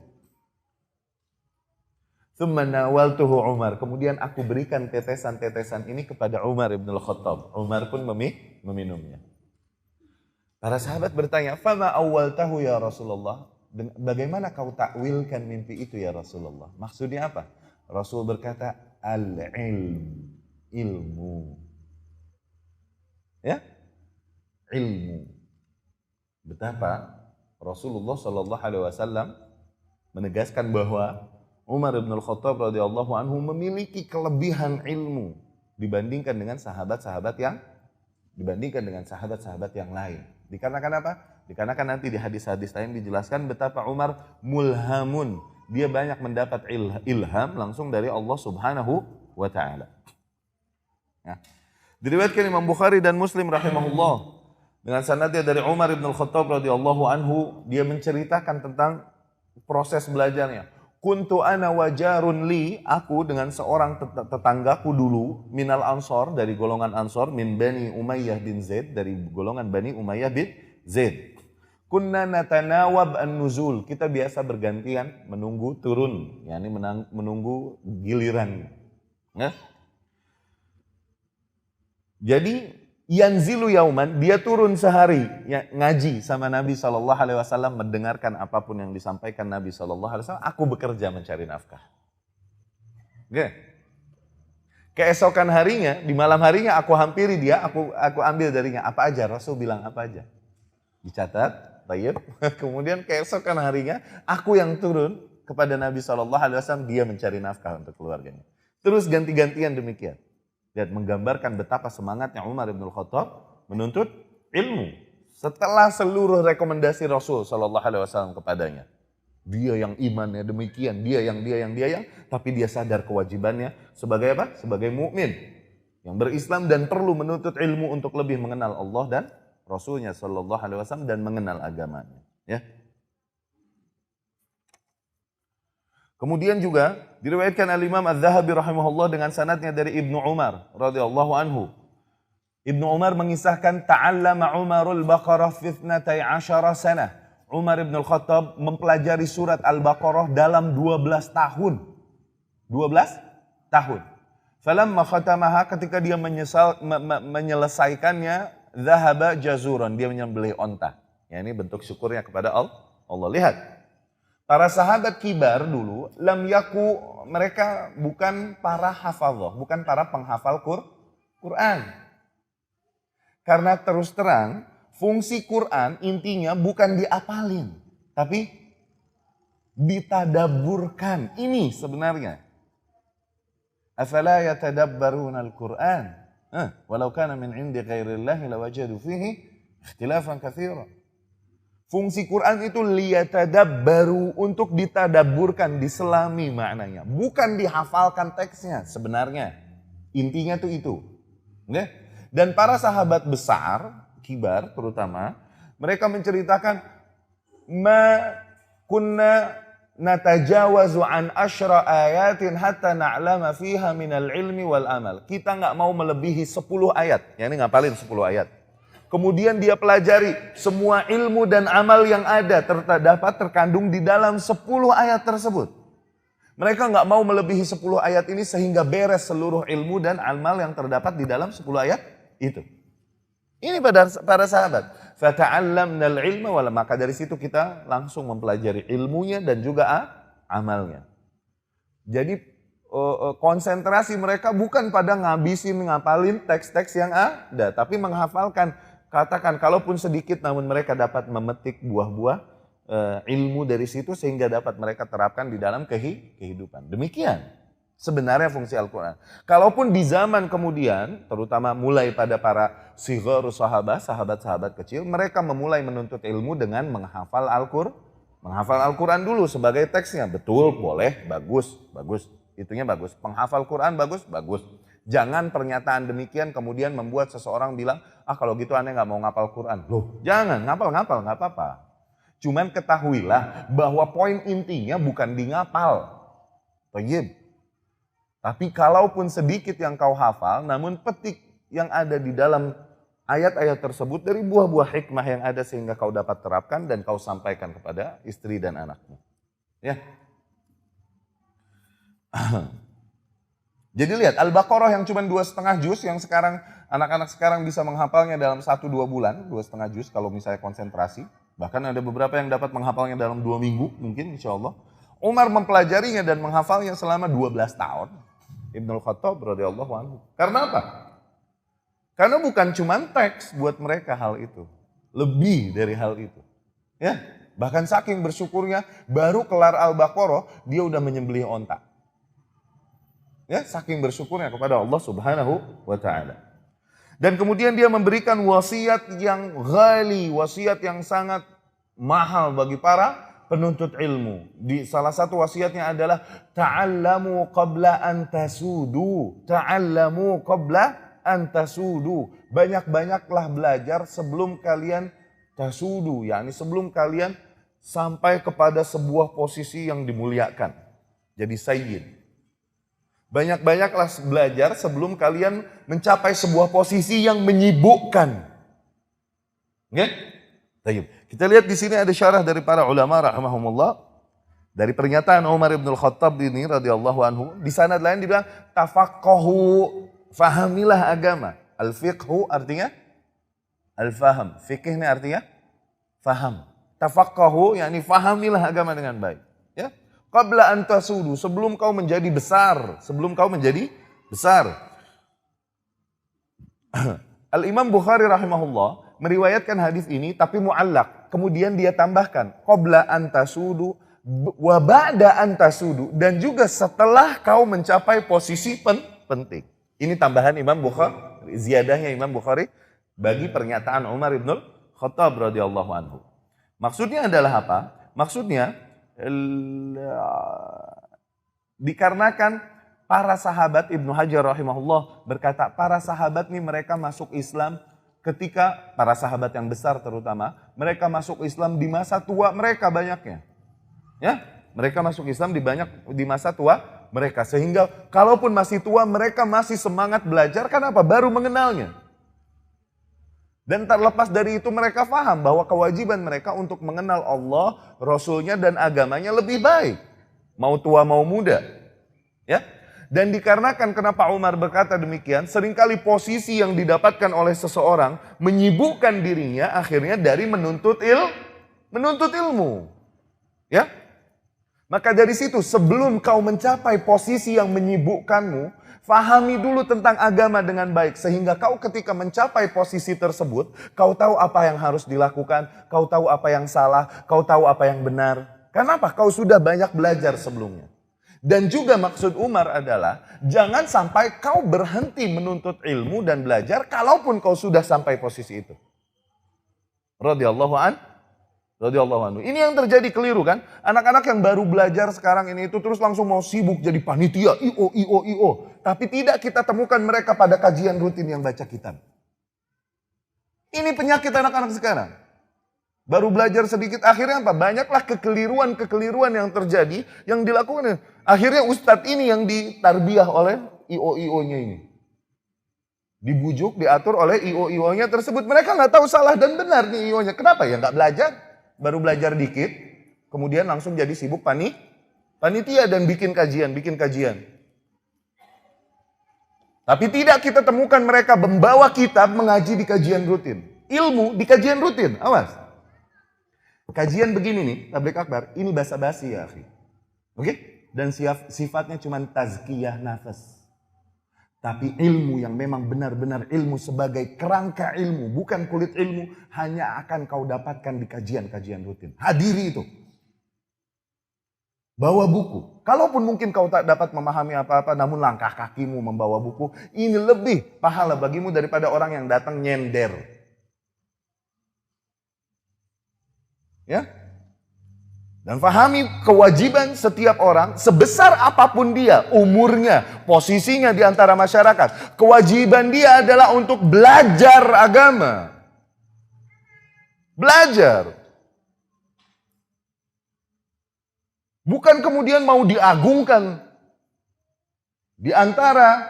Tsumma nawaltuhu Umar, kemudian aku berikan tetesan-tetesan ini kepada Umar bin Khattab. Umar pun meminumnya. Para sahabat bertanya, "Fama awwaltahu ya Rasulullah?" Bagaimana kau takwilkan mimpi itu ya Rasulullah? Maksudnya apa? Rasul berkata, "Al-ilm, ilmu." Ya? Ilmu. Betapa Rasulullah sallallahu alaihi wasallam menegaskan bahwa Umar bin Khattab radhiyallahu anhu memiliki kelebihan ilmu dibandingkan dengan sahabat-sahabat yang lain. Dikarenakan apa? Dikarenakan nanti di hadis-hadis lain dijelaskan betapa Umar mulhamun. Dia banyak mendapat ilham langsung dari Allah Subhanahu wa taala. Ya. Diriwayatkan Imam Bukhari dan Muslim rahimahullah dengan sanadnya dari Umar bin Khattab radhiyallahu anhu, dia menceritakan tentang proses belajarnya. Kuntu ana wajarun li, aku dengan seorang tetanggaku dulu, minal ansor, dari golongan ansor, min Bani Umayyah bin Zaid, dari golongan Bani Umayyah bin Zaid. Kunna natanawab an-nuzul. Kita biasa bergantian menunggu turun, yakni menunggu giliran. Ya. Jadi yanzilu yauman, dia turun sehari ya, ngaji sama Nabi SAW, mendengarkan apapun yang disampaikan Nabi SAW. Aku bekerja mencari nafkah. Oke. Keesokan harinya, di malam harinya aku hampiri dia, aku ambil darinya apa aja, Rasul bilang apa aja. Dicatat. Baik. Kemudian keesokan harinya aku yang turun kepada Nabi SAW, dia mencari nafkah untuk keluarganya. Terus ganti-gantian demikian. Dan menggambarkan betapa semangatnya Umar bin Khattab menuntut ilmu. Setelah seluruh rekomendasi Rasul SAW kepadanya. Dia yang imannya demikian, dia yang, tapi dia sadar kewajibannya sebagai apa? Sebagai mukmin yang berislam dan perlu menuntut ilmu untuk lebih mengenal Allah dan Rasulnya SAW dan mengenal agamanya. Ya. Kemudian juga diriwayatkan al-Imam Az-Zahabi rahimahullah dengan sanadnya dari Ibnu Umar radhiyallahu anhu. Ibnu Umar mengisahkan ta'allama Umarul Baqarah fi 12 sanah. Umar bin Khattab mempelajari surat Al-Baqarah dalam 12 tahun. 12 tahun. Falamma khatamaha, ketika dia menyelesaikannya, zahaba jazuran, dia menyembelih onta. Ya, ini bentuk syukurnya kepada Allah. Lihat, para sahabat kibar dulu, lam yaku, mereka bukan para hafadhah, bukan para penghafal Quran. Karena terus terang, fungsi Quran intinya bukan diapalin, tapi ditadaburkan. Ini sebenarnya. Afala yatadabbaruna al-Quran? Walau kana min indi ghairillahi lawajadu fihi ikhtilafan katsira. Fungsi Quran itu liyatadabbaru, untuk ditadaburkan, diselami maknanya, bukan dihafalkan teksnya sebenarnya. Intinya tuh itu. Okay? Dan para sahabat besar, kibar terutama, mereka menceritakan ma kunna natajawazu an asyra ayatin hatta na'lama fiha minal ilmi wal amal. Kita nggak mau melebihi 10 ayat. Yang ini ngapalin 10 ayat. Kemudian dia pelajari semua ilmu dan amal yang ada terdapat terkandung di dalam 10 ayat tersebut. Mereka nggak mau melebihi 10 ayat ini sehingga beres seluruh ilmu dan amal yang terdapat di dalam 10 ayat itu. Ini para sahabat. Fata'allamnal ilma wal, maka dari situ kita langsung mempelajari ilmunya dan juga amalnya. Jadi konsentrasi mereka bukan pada ngabisin, ngapalin teks-teks yang ada, tapi menghafalkan. Katakan kalaupun sedikit, namun mereka dapat memetik buah-buah ilmu dari situ sehingga dapat mereka terapkan di dalam kehidupan. Demikian sebenarnya fungsi Al-Quran. Kalaupun di zaman kemudian, terutama mulai pada para sigharus sahabat, sahabat-sahabat kecil, mereka memulai menuntut ilmu dengan menghafal Al-Quran dulu sebagai teksnya. Betul, boleh, bagus. Itunya bagus. Penghafal Quran bagus. Jangan pernyataan demikian kemudian membuat seseorang bilang, kalau gitu aneh gak mau ngapal Quran. Loh, jangan, ngapal, gak apa-apa. Cuman ketahuilah bahwa poin intinya bukan di ngapal. Tayyib. Tapi kalaupun sedikit yang kau hafal, namun petik yang ada di dalam ayat-ayat tersebut dari buah-buah hikmah yang ada sehingga kau dapat terapkan dan kau sampaikan kepada istri dan anakmu. Ya. Jadi lihat, Al-Baqarah yang cuma 2,5 juz, yang sekarang anak-anak sekarang bisa menghafalnya dalam 1-2 bulan, 2,5 juz kalau misalnya konsentrasi. Bahkan ada beberapa yang dapat menghafalnya dalam 2 minggu, mungkin insya Allah. Umar mempelajarinya dan menghafalnya selama 12 tahun. Ibnu Khattab radhiyallahu anhu. Karena apa? Karena bukan cuma teks buat mereka hal itu. Lebih dari hal itu. Ya, bahkan saking bersyukurnya, baru kelar Al-Baqarah, dia udah menyembelih onta. Ya, saking bersyukurnya kepada Allah Subhanahu wa Ta'ala. Dan kemudian dia memberikan wasiat yang ghali, wasiat yang sangat mahal bagi para penuntut ilmu. Di salah satu wasiatnya adalah ta'allamu qabla an tasudu. Ta'allamu qabla an tasudu. Banyak-banyaklah belajar sebelum kalian tasudu, yakni sebelum kalian sampai kepada sebuah posisi yang dimuliakan. Jadi sayyid. Banyak-banyaklah belajar sebelum kalian mencapai sebuah posisi yang menyibukkan. Ya? Baik. Kita lihat di sini ada syarah dari para ulama rahimahumullah. Dari pernyataan Umar ibn al-Khattab ini radhiyallahu anhu, di sanad lain dibilang tafaqahu, fahamilah agama. Al-fiqhu artinya al-faham. Fikih ini artinya faham. Tafaqahu yakni fahamilah agama dengan baik. Ya. Qabla an tasudu, sebelum kau menjadi besar, Al-Imam Bukhari rahimahullah meriwayatkan hadis ini tapi muallak. Kemudian dia tambahkan qabla an tasudu wa ba'da an tasudu, dan juga setelah kau mencapai posisi penting. Ini tambahan Imam Bukhari, ziyadahnya Imam Bukhari bagi pernyataan Umar ibn Khattab radhiyallahu anhu. Maksudnya adalah apa? Maksudnya dikarenakan para sahabat, Ibnu Hajar rahimahullah berkata, para sahabat ini mereka masuk Islam ketika, para sahabat yang besar terutama, mereka masuk Islam di masa tua mereka banyaknya. Ya, mereka masuk Islam di masa tua mereka, sehingga kalaupun masih tua mereka masih semangat belajar. Kenapa? Baru mengenalnya. Dan terlepas dari itu mereka faham bahwa kewajiban mereka untuk mengenal Allah, Rasulnya dan agamanya lebih baik. Mau tua mau muda. Ya. Dan dikarenakan kenapa Umar berkata demikian, seringkali posisi yang didapatkan oleh seseorang menyibukkan dirinya akhirnya dari menuntut ilmu. Ya. Maka dari situ sebelum kau mencapai posisi yang menyibukkanmu, fahami dulu tentang agama dengan baik. Sehingga kau ketika mencapai posisi tersebut, kau tahu apa yang harus dilakukan, kau tahu apa yang salah, kau tahu apa yang benar. Kenapa? Kau sudah banyak belajar sebelumnya. Dan juga maksud Umar adalah, jangan sampai kau berhenti menuntut ilmu dan belajar, kalaupun kau sudah sampai posisi itu. Radhiyallahu anhu. Ini yang terjadi keliru kan? Anak-anak yang baru belajar sekarang ini itu terus langsung mau sibuk jadi panitia, IO. Tapi tidak kita temukan mereka pada kajian rutin yang baca kitab. Ini penyakit anak-anak sekarang. Baru belajar sedikit, akhirnya apa? Banyaklah kekeliruan yang terjadi, yang dilakukan. Akhirnya ustadz ini yang ditarbiyah oleh IO-nya ini. Dibujuk, diatur oleh IO-nya tersebut. Mereka nggak tahu salah dan benar nih IO-nya. Kenapa ya? Nggak belajar. Baru belajar dikit, kemudian langsung jadi sibuk panitia dan bikin kajian. Tapi tidak kita temukan mereka membawa kitab mengaji di kajian rutin. Ilmu di kajian rutin, awas. Kajian begini nih, tabligh akbar, ini basa-basi ya akhi. Oke? Dan sifatnya cuma tazkiyah nafas. Tapi ilmu yang memang benar-benar ilmu sebagai kerangka ilmu, bukan kulit ilmu, hanya akan kau dapatkan di kajian-kajian rutin. Hadiri itu. Bawa buku. Kalaupun mungkin kau tak dapat memahami apa-apa, namun langkah kakimu membawa buku, ini lebih pahala bagimu daripada orang yang datang nyender. Ya? Dan fahami kewajiban setiap orang, sebesar apapun dia, umurnya, posisinya di antara masyarakat. Kewajiban dia adalah untuk belajar agama. Belajar. Bukan kemudian mau diagungkan di antara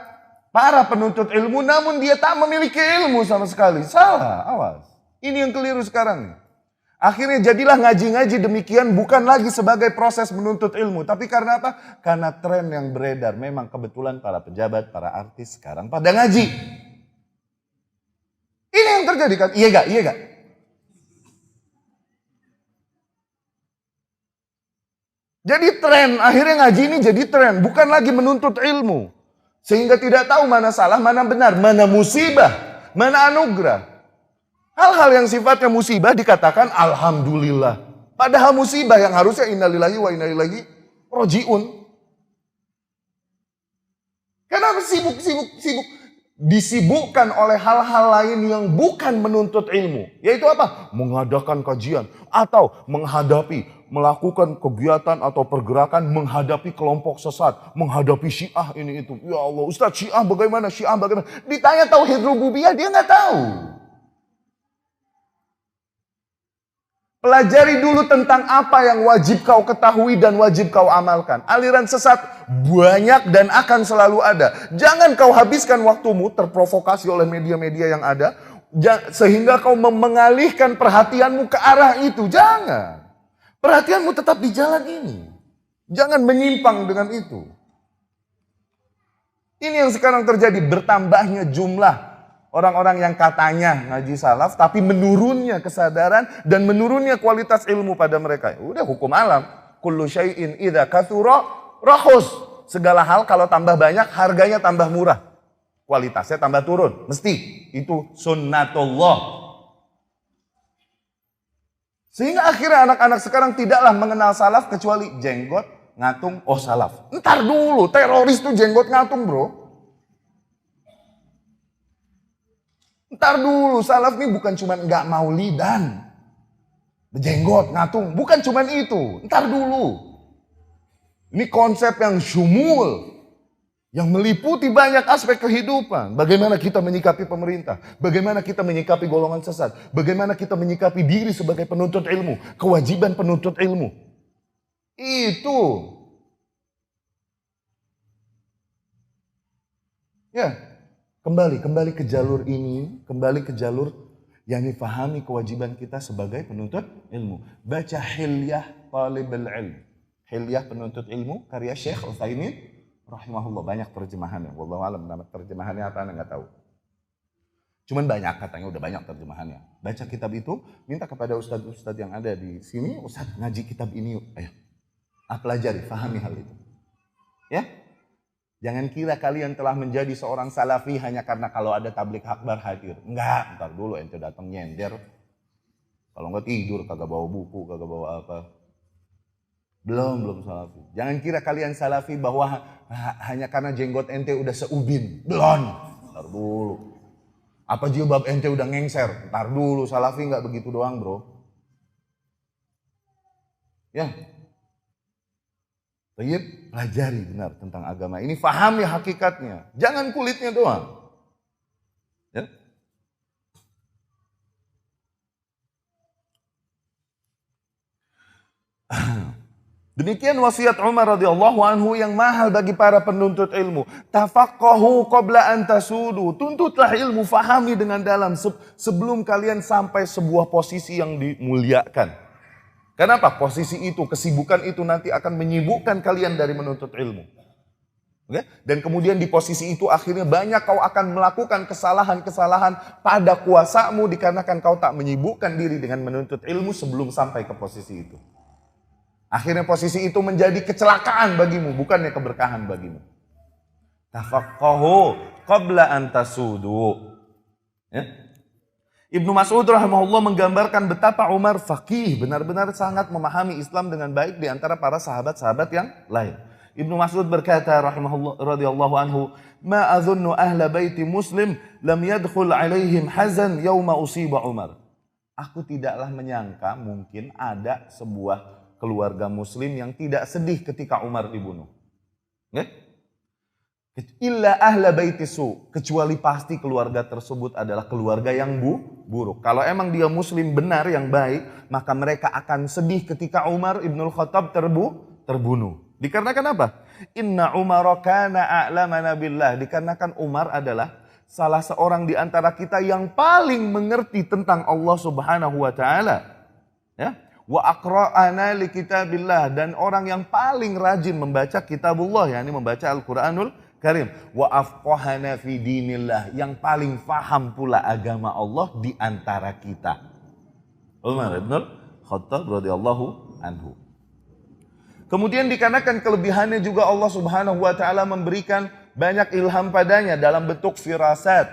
para penuntut ilmu, namun dia tak memiliki ilmu sama sekali. Salah, awas. Ini yang keliru sekarang nih. Akhirnya jadilah ngaji-ngaji demikian bukan lagi sebagai proses menuntut ilmu. Tapi karena apa? Karena tren yang beredar. Memang kebetulan para pejabat, para artis sekarang pada ngaji. Ini yang terjadi kan? Iya gak? Jadi tren, akhirnya ngaji ini jadi tren. Bukan lagi menuntut ilmu. Sehingga tidak tahu mana salah, mana benar, mana musibah, mana anugerah. Hal-hal yang sifatnya musibah dikatakan alhamdulillah. Padahal musibah yang harusnya innalillahi wa inna ilaihi rajiun. Kenapa sibuk? Disibukkan oleh hal-hal lain yang bukan menuntut ilmu. Yaitu apa? Mengadakan kajian. Atau melakukan kegiatan atau pergerakan menghadapi kelompok sesat. Menghadapi Syiah ini itu. Ya Allah, Ustaz Syiah bagaimana? Ditanya tauhid rububiyah dia nggak tahu. Pelajari dulu tentang apa yang wajib kau ketahui dan wajib kau amalkan. Aliran sesat banyak dan akan selalu ada. Jangan kau habiskan waktumu terprovokasi oleh media-media yang ada Sehingga kau mengalihkan perhatianmu ke arah itu. Jangan. Perhatianmu tetap di jalan ini. Jangan menyimpang dengan itu. Ini yang sekarang terjadi, bertambahnya jumlah orang-orang yang katanya ngaji salaf, tapi menurunnya kesadaran dan menurunnya kualitas ilmu pada mereka. Udah hukum alam. Kullu syai'in idza kathura rahus. Segala hal kalau tambah banyak, harganya tambah murah. Kualitasnya tambah turun. Mesti. Itu sunnatullah. Sehingga akhirnya anak-anak sekarang tidaklah mengenal salaf kecuali jenggot, ngatung, oh salaf. Ntar dulu, teroris tuh jenggot ngatung bro. Ntar dulu, salaf ini bukan cuma nggak maulidan. Jenggot, ngatung, bukan cuma itu. Ntar dulu. Ini konsep yang syumul. Yang meliputi banyak aspek kehidupan. Bagaimana kita menyikapi pemerintah. Bagaimana kita menyikapi golongan sesat. Bagaimana kita menyikapi diri sebagai penuntut ilmu. Kewajiban penuntut ilmu. Itu. Ya, kembali ke jalur ini. Kembali ke jalur yang difahami kewajiban kita sebagai penuntut ilmu. Baca Hilyah Talibul Ilm. Hilyah penuntut ilmu karya Syekh Utsaimin rahimahullah, banyak terjemahannya. Wallahu alam nama terjemahannya apa Anda nggak tahu. Cuman banyak katanya, udah banyak terjemahannya. Baca kitab itu, minta kepada ustadz-ustadz yang ada di sini, ustadz ngaji kitab ini yuk. Ayo, pelajari, fahami hal itu. Ya, jangan kira kalian telah menjadi seorang salafi hanya karena kalau ada tablik akbar hadir. Enggak, ntar dulu ente datang nyender. Kalau nggak tidur, kagak bawa buku, kagak bawa apa. Belum salafi. Jangan kira kalian salafi bahwa hanya karena jenggot ente udah seubin. Belum. Ntar dulu. Apa jilbab ente udah ngengser. Ntar dulu. Salafi nggak begitu doang bro. Ya. Tayyib, pelajari benar tentang agama ini. Fahami hakikatnya. Jangan kulitnya doang. Ya. Demikian wasiat Umar radhiyallahu anhu yang mahal bagi para penuntut ilmu. Tafaqahu qabla an tasudu. Tuntutlah ilmu, fahami dengan dalam sebelum kalian sampai sebuah posisi yang dimuliakan. Kenapa? Posisi itu, kesibukan itu nanti akan menyibukkan kalian dari menuntut ilmu. Okay? Dan kemudian di posisi itu akhirnya banyak kau akan melakukan kesalahan-kesalahan pada kuasamu dikarenakan kau tak menyibukkan diri dengan menuntut ilmu sebelum sampai ke posisi itu. Akhirnya posisi itu menjadi kecelakaan bagimu, bukannya keberkahan bagimu. Tafaqahu qabla an tasudu. Ya. Ibnu Mas'ud rahimahullah menggambarkan betapa Umar faqih, benar-benar sangat memahami Islam dengan baik di antara para sahabat-sahabat yang lain. Ibnu Mas'ud berkata rahimahullah radhiyallahu anhu, "Ma adhunnu ahla baiti Muslim lam yadkhul alaihim hazan yauma usiba Umar." Aku tidaklah menyangka mungkin ada sebuah keluarga muslim yang tidak sedih ketika Umar dibunuh. Ya? Illa ahla baiti su, kecuali pasti keluarga tersebut adalah keluarga yang buruk. Kalau emang dia muslim benar yang baik, maka mereka akan sedih ketika Umar ibnul Khattab terbunuh. Dikarenakan apa? Inna Umar kana a'lamana billah. Dikarenakan Umar adalah salah seorang di antara kita yang paling mengerti tentang Allah Subhanahu wa taala. Ya? Wa aqra'ana li kitabillah, dan orang yang paling rajin membaca kitabullah, yakni membaca Al-Qur'anul Karim. Wa afqahana fi dinillah, yang paling faham pula agama Allah di antara kita. Umar bin Khattab radhiyallahu anhu. Kemudian dikarenakan kelebihannya juga Allah Subhanahu wa taala memberikan banyak ilham padanya dalam bentuk firasat.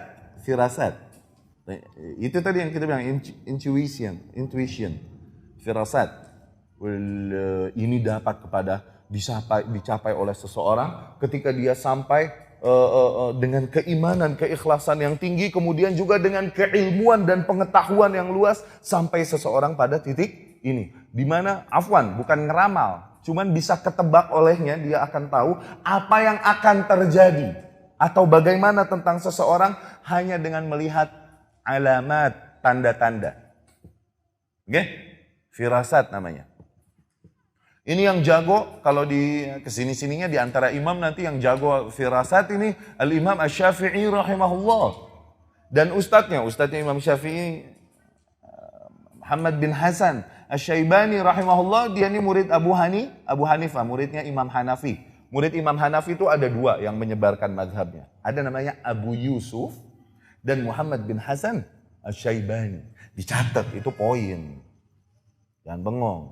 Itu tadi yang kita bilang intuition. Firasat ini dapat dicapai oleh seseorang ketika dia sampai dengan keimanan, keikhlasan yang tinggi, kemudian juga dengan keilmuan dan pengetahuan yang luas sampai seseorang pada titik ini, di mana bukan ngeramal, cuman bisa ketebak olehnya, dia akan tahu apa yang akan terjadi atau bagaimana tentang seseorang hanya dengan melihat alamat, tanda-tanda. Oke? Firasat namanya. Ini yang jago, kalau di kesini-sininya di antara imam nanti yang jago firasat ini Al-Imam Asy-Syafi'i rahimahullah. Dan ustadznya Imam Syafi'i, Muhammad bin Hasan Asy-Syaibani rahimahullah, dia ini murid Abu Hanifah, muridnya Imam Hanafi. Murid Imam Hanafi itu ada dua yang menyebarkan mazhabnya. Ada namanya Abu Yusuf dan Muhammad bin Hasan Asy-Syaibani. Dicatat, itu poin. Jangan bengong.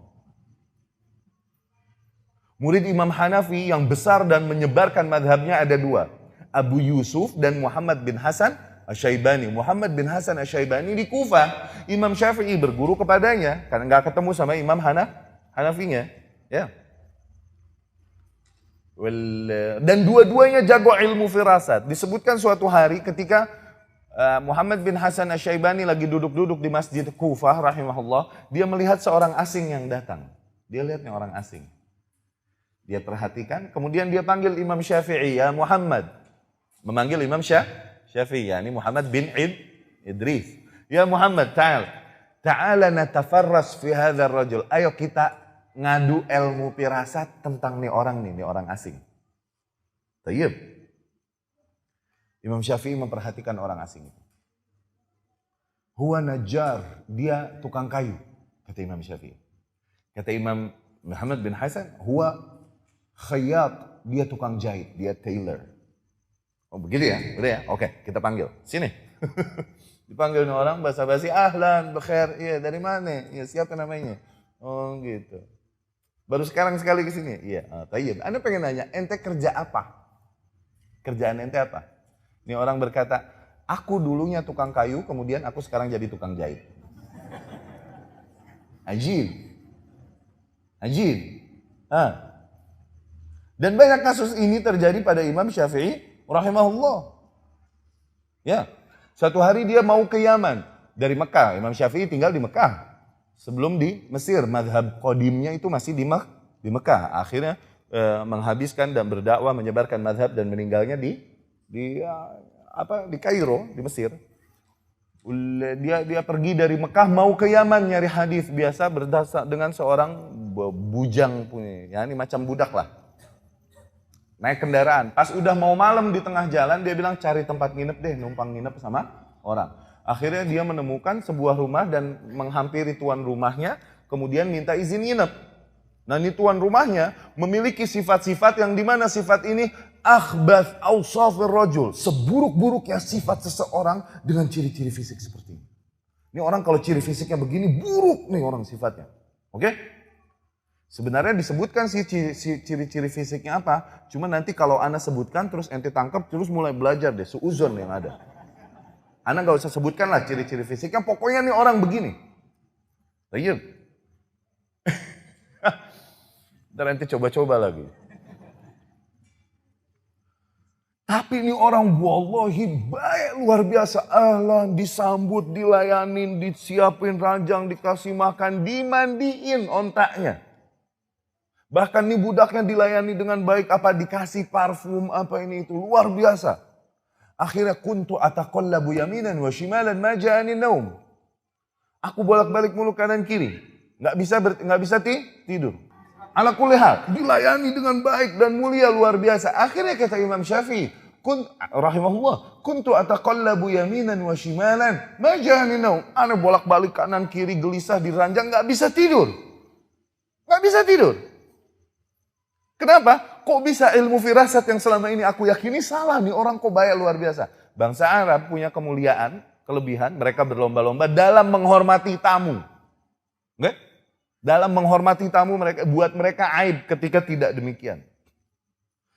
Murid Imam Hanafi yang besar dan menyebarkan mazhabnya ada dua. Abu Yusuf dan Muhammad bin Hasan Asy-Syaibani. Muhammad bin Hasan Asy-Syaibani di Kufah. Imam Syafi'i berguru kepadanya karena nggak ketemu sama Imam Hanafinya. Ya. Dan dua-duanya jago ilmu firasat. Disebutkan suatu hari ketika Muhammad bin Hasan Asy-Syaibani lagi duduk-duduk di Masjid Kufah rahimahullah, dia melihat seorang asing yang datang. Dia lihat nih orang asing. Dia perhatikan, kemudian dia panggil Imam Syafi'i, ya Muhammad. Memanggil Imam Syafi'i, yakni Muhammad bin Idris. Ya Muhammad, ta'ala natafarras fi hadzal rajul. Ayo kita ngadu ilmu firasat tentang nih orang asing. Tayyib. Imam Syafi'i memperhatikan orang asing itu. Huwa najjar, dia tukang kayu, kata Imam Syafi'i. Kata Imam Muhammad bin Hasan, huwa khayyat, dia tukang jahit, dia tailor. Oh begitu ya? Udah ya? Oke, kita panggil. Sini. Dipanggil orang basa-basi, ahlan, bekhair. Iya, dari mana? Iya, siapa namanya? Oh gitu. Baru sekarang sekali ke sini. Iya, tayyib. Anda pengen nanya, ente kerja apa? Kerjaan ente apa? Ini orang berkata, aku dulunya tukang kayu, kemudian aku sekarang jadi tukang jahit. Ajib. Dan banyak kasus ini terjadi pada Imam Syafi'i rahimahullah. Ya, suatu hari dia mau ke Yaman dari Mekah. Imam Syafi'i tinggal di Mekah. Sebelum di Mesir, mazhab qadimnya itu masih di Mekah. Akhirnya menghabiskan dan berdakwah menyebarkan mazhab dan meninggalnya di Kairo, di Mesir. Dia pergi dari Mekah mau ke Yaman nyari hadis, biasa berdasar dengan seorang bujang punya, ya ini macam budak lah. Naik kendaraan, pas udah mau malam di tengah jalan dia bilang cari tempat nginep deh, numpang nginep sama orang. Akhirnya dia menemukan sebuah rumah dan menghampiri tuan rumahnya, kemudian minta izin nginep. Nah ini tuan rumahnya memiliki sifat-sifat yang dimana sifat ini akhbath awsafir rajul, seburuk-buruknya sifat seseorang dengan ciri-ciri fisik seperti ini. Ini orang kalau ciri fisiknya begini buruk nih orang sifatnya. Oke? Sebenarnya disebutkan sih ciri-ciri fisiknya apa. Cuma nanti kalau Ana sebutkan terus ente tangkap terus mulai belajar deh suuzon yang ada. Ana gak usah sebutkan lah ciri-ciri fisiknya. Pokoknya nih orang begini. Tayyib. Ntar ente coba-coba lagi. Tapi ini orang wallahi baik luar biasa. Ahlan, disambut, dilayanin, disiapin ranjang, dikasih makan, dimandiin ontaknya. Bahkan nih budaknya dilayani dengan baik, apa dikasih parfum, apa ini itu, luar biasa. Akhirnya kuntu ataqallabu yaminan wa shimalan ma ja'ani naum. Aku bolak-balik mulu kanan kiri, nggak bisa tidur. Ala kulli hal, dilayani dengan baik dan mulia luar biasa. Akhirnya kata Imam Syafi'i, rahimahullah, kuntu ataqallabu yaminan wa shimalan ma ja'ani naum. Ana bolak-balik kanan kiri gelisah di ranjang, nggak bisa tidur. Nggak bisa tidur. Kenapa? Kok bisa ilmu firasat yang selama ini aku yakini salah nih orang kok baik luar biasa. Bangsa Arab punya kemuliaan, kelebihan, mereka berlomba-lomba dalam menghormati tamu. Nggak? Dalam menghormati tamu mereka buat mereka aib ketika tidak demikian.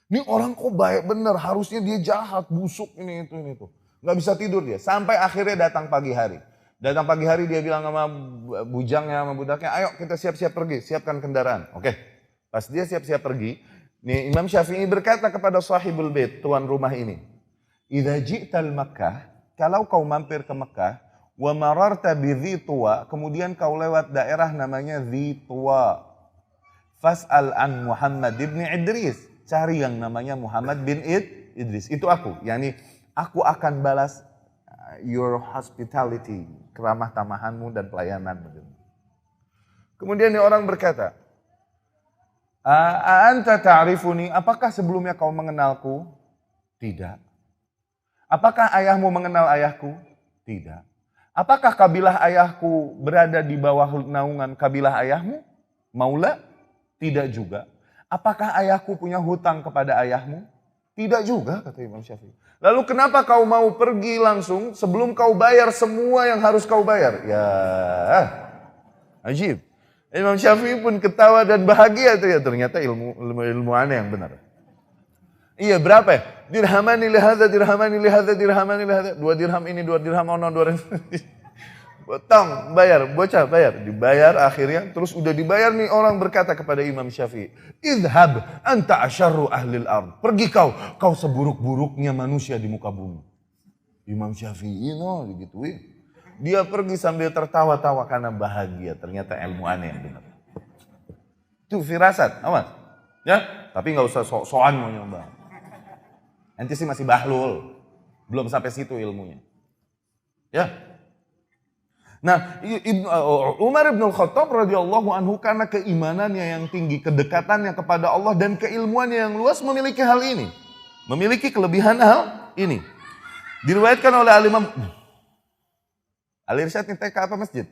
Ini orang kok baik bener, harusnya dia jahat, busuk ini itu. Nggak bisa tidur dia. Sampai akhirnya datang pagi hari. Datang pagi hari dia bilang sama bujangnya, sama budaknya, ayo kita siap-siap pergi, siapkan kendaraan. Oke. Pas dia siap-siap pergi, nih Imam Syafi'i berkata kepada sahibul bait, tuan rumah ini, "Idza ji'tal Makkah, kalau kau mampir ke Mekah, wa mararta bi Dhituwa, kemudian kau lewat daerah namanya Dhituwa, fas'al an Muhammad bin Idris, cari yang namanya Muhammad bin Idris, itu aku, yakni aku akan balas your hospitality, keramah tamahanmu dan pelayanan." Kemudian orang berkata, "Anta ta'rifuni, apakah sebelumnya kau mengenalku?" "Tidak." "Apakah ayahmu mengenal ayahku?" Tidak. Apakah kabilah ayahku berada di bawah naungan kabilah ayahmu? Maula? Tidak juga. Apakah ayahku punya hutang kepada ayahmu? Tidak juga, kata Imam Syafi'i. Lalu kenapa kau mau pergi langsung sebelum kau bayar semua yang harus kau bayar? Ya, ajib. Imam Syafi'i pun ketawa dan bahagia tuh ya, ternyata ilmu aneh yang benar. Iya, berapa ya? Dirhamani lihada, dirhamani lihada, dirhamani lihada. 2 dirham ini, 2 dirham ono, 2 dirham. Potong, bayar, bocah bayar. Dibayar akhirnya, terus udah dibayar nih orang berkata kepada Imam Syafi'i. Idhab anta asyarru ahlil ard. Pergi kau seburuk-buruknya manusia di muka bumi. Imam Syafi'i digituin. Dia pergi sambil tertawa-tawa karena bahagia. Ternyata ilmu aneh yang benar. Itu firasat, awas. Ya, tapi gak usah sok-sokan mau nyoba. Nanti sih masih bahlul. Belum sampai situ ilmunya. Ya. Nah, Umar bin Khattab radhiyallahu anhu karena keimanannya yang tinggi, kedekatannya kepada Allah dan keilmuannya yang luas memiliki hal ini. Memiliki kelebihan hal ini. Diriwayatkan oleh Al-Imam Al-Irsyad ini TK apa masjid?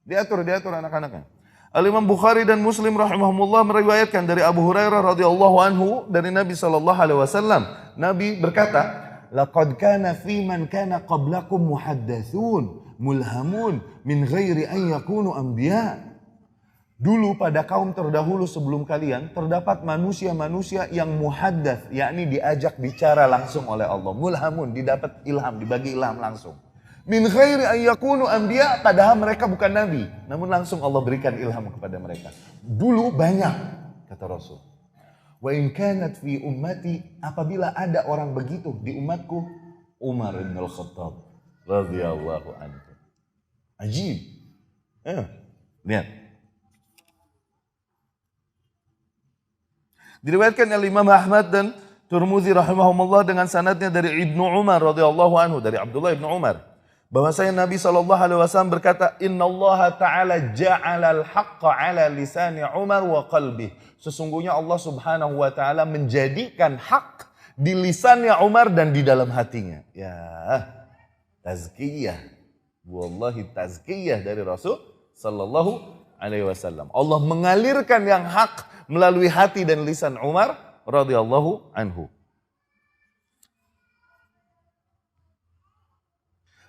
Diatur anak-anaknya. Al-Imam Bukhari dan Muslim rahimahumullah meriwayatkan dari Abu Hurairah radhiyallahu anhu dari Nabi sallallahu alaihi wasallam. Nabi berkata, "Laqad kana fi man kana qablakum muhaddatsun mulhamun min ghairi an yakunu anbiya." Dulu pada kaum terdahulu sebelum kalian terdapat manusia-manusia yang muhaddats, yakni diajak bicara langsung oleh Allah. Mulhamun, didapat ilham, dibagi ilham langsung. Min ghairi an yakunu anbiya, padahal mereka bukan nabi, namun langsung Allah berikan ilham kepada mereka. Dulu banyak, kata Rasul. Wa in kanat fi ummati, apabila ada orang begitu di umatku, Umar bin Al-Khattab radhiyallahu anhu. Ajib. Lihat. Diriwayatkan oleh Imam Ahmad dan Tirmidzi rahimahumullah dengan sanadnya dari Ibnu Umar radhiyallahu anhu, dari Abdullah Ibnu Umar, bahwasanya Nabi SAW berkata, Innallaha ta'ala ja'alal haqqa ala lisani Umar wa qalbih. Sesungguhnya Allah subhanahu wa ta'ala menjadikan hak di lisannya Umar dan di dalam hatinya. Ya, tazkiyah. Wallahi tazkiyah dari Rasul sallallahu alaihi wasallam. Allah mengalirkan yang hak melalui hati dan lisan Umar radhiyallahu anhu.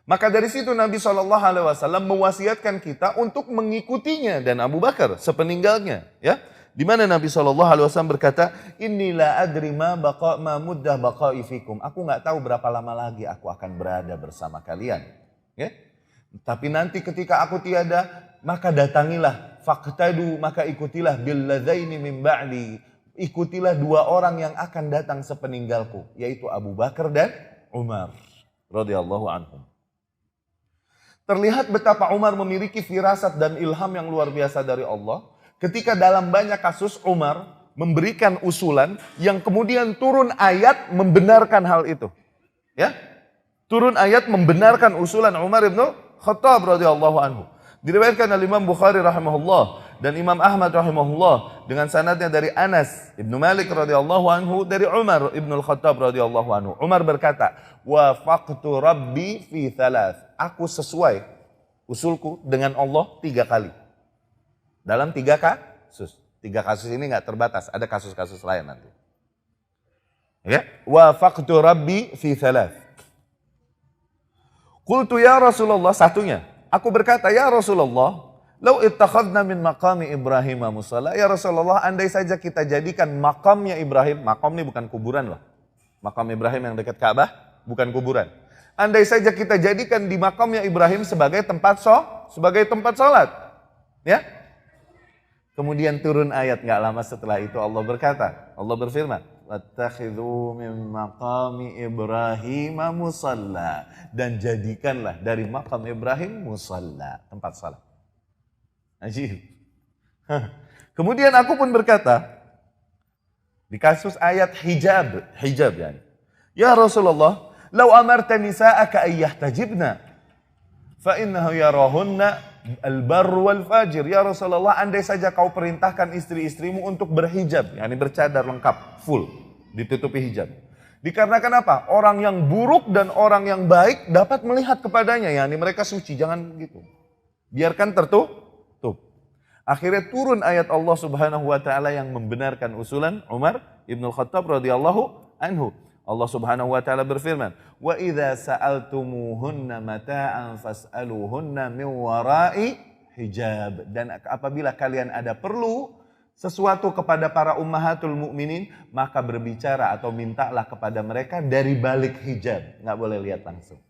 Maka dari situ Nabi SAW mewasiatkan kita untuk mengikutinya dan Abu Bakar sepeninggalnya. Ya, di mana Nabi SAW berkata, Inilah adri ma muddah baqa'i fikum. Aku nggak tahu berapa lama lagi aku akan berada bersama kalian. Ya, tapi nanti ketika aku tiada, maka datangilah, faqtadu, maka ikutilah billadzaini min ba'di. Ikutilah 2 orang yang akan datang sepeninggalku, yaitu Abu Bakar dan Umar radhiyallahu anhum. Terlihat betapa Umar memiliki firasat dan ilham yang luar biasa dari Allah. Ketika dalam banyak kasus Umar memberikan usulan yang kemudian turun ayat membenarkan hal itu. Ya, turun ayat membenarkan usulan Umar bin Khattab radhiyallahu anhu. Diriwayatkan oleh Imam Bukhari rahimahullah dan Imam Ahmad rahimahullah dengan sanadnya dari Anas Ibnu Malik radhiyallahu anhu dari Umar Ibnu Khattab radhiyallahu anhu. Umar berkata, "Wafaqtu Rabbi fi thalath." Aku sesuai usulku dengan Allah 3 kali. Dalam 3 kasus. 3 kasus ini enggak terbatas, ada kasus-kasus lain nanti. Ya, wafaqtu Rabbi fi thalath. Qultu ya Rasulullah, satunya. Aku berkata, ya Rasulullah, lau ittakhadna min maqami Ibrahim musalla. Ya Rasulullah, andai saja kita jadikan makamnya Ibrahim, makam ini bukan kuburan loh. Makam Ibrahim yang dekat Ka'bah, bukan kuburan. Andai saja kita jadikan di makamnya Ibrahim sebagai tempat salat. Ya. Kemudian turun ayat enggak lama setelah itu Allah berkata, Allah berfirman, "Wattakhidhu min maqami Ibrahim musalla." Dan jadikanlah dari makam Ibrahim musalla, tempat salat. Ajib. Kemudian aku pun berkata, di kasus ayat hijab yani. Ya Rasulullah, "Lau amarta nisa'aka ayyahtajibna, fa innahu yarahunna al-barr wal fajir." Ya Rasulullah, andai saja kau perintahkan istri-istrimu untuk berhijab, yakni bercadar lengkap, full, ditutupi hijab. Dikarenakan apa? Orang yang buruk dan orang yang baik dapat melihat kepadanya. Yani mereka suci, jangan begitu. Biarkan tertutup. Akhirnya turun ayat Allah Subhanahu wa taala yang membenarkan usulan Umar Ibn Khattab radhiyallahu anhu. Allah Subhanahu wa taala berfirman, "Wa idza sa'altumuhunna mata'an fas'aluhunna min wara'i hijab." Dan apabila kalian ada perlu sesuatu kepada para ummahatul mukminin, maka berbicara atau mintalah kepada mereka dari balik hijab. Nggak boleh lihat langsung.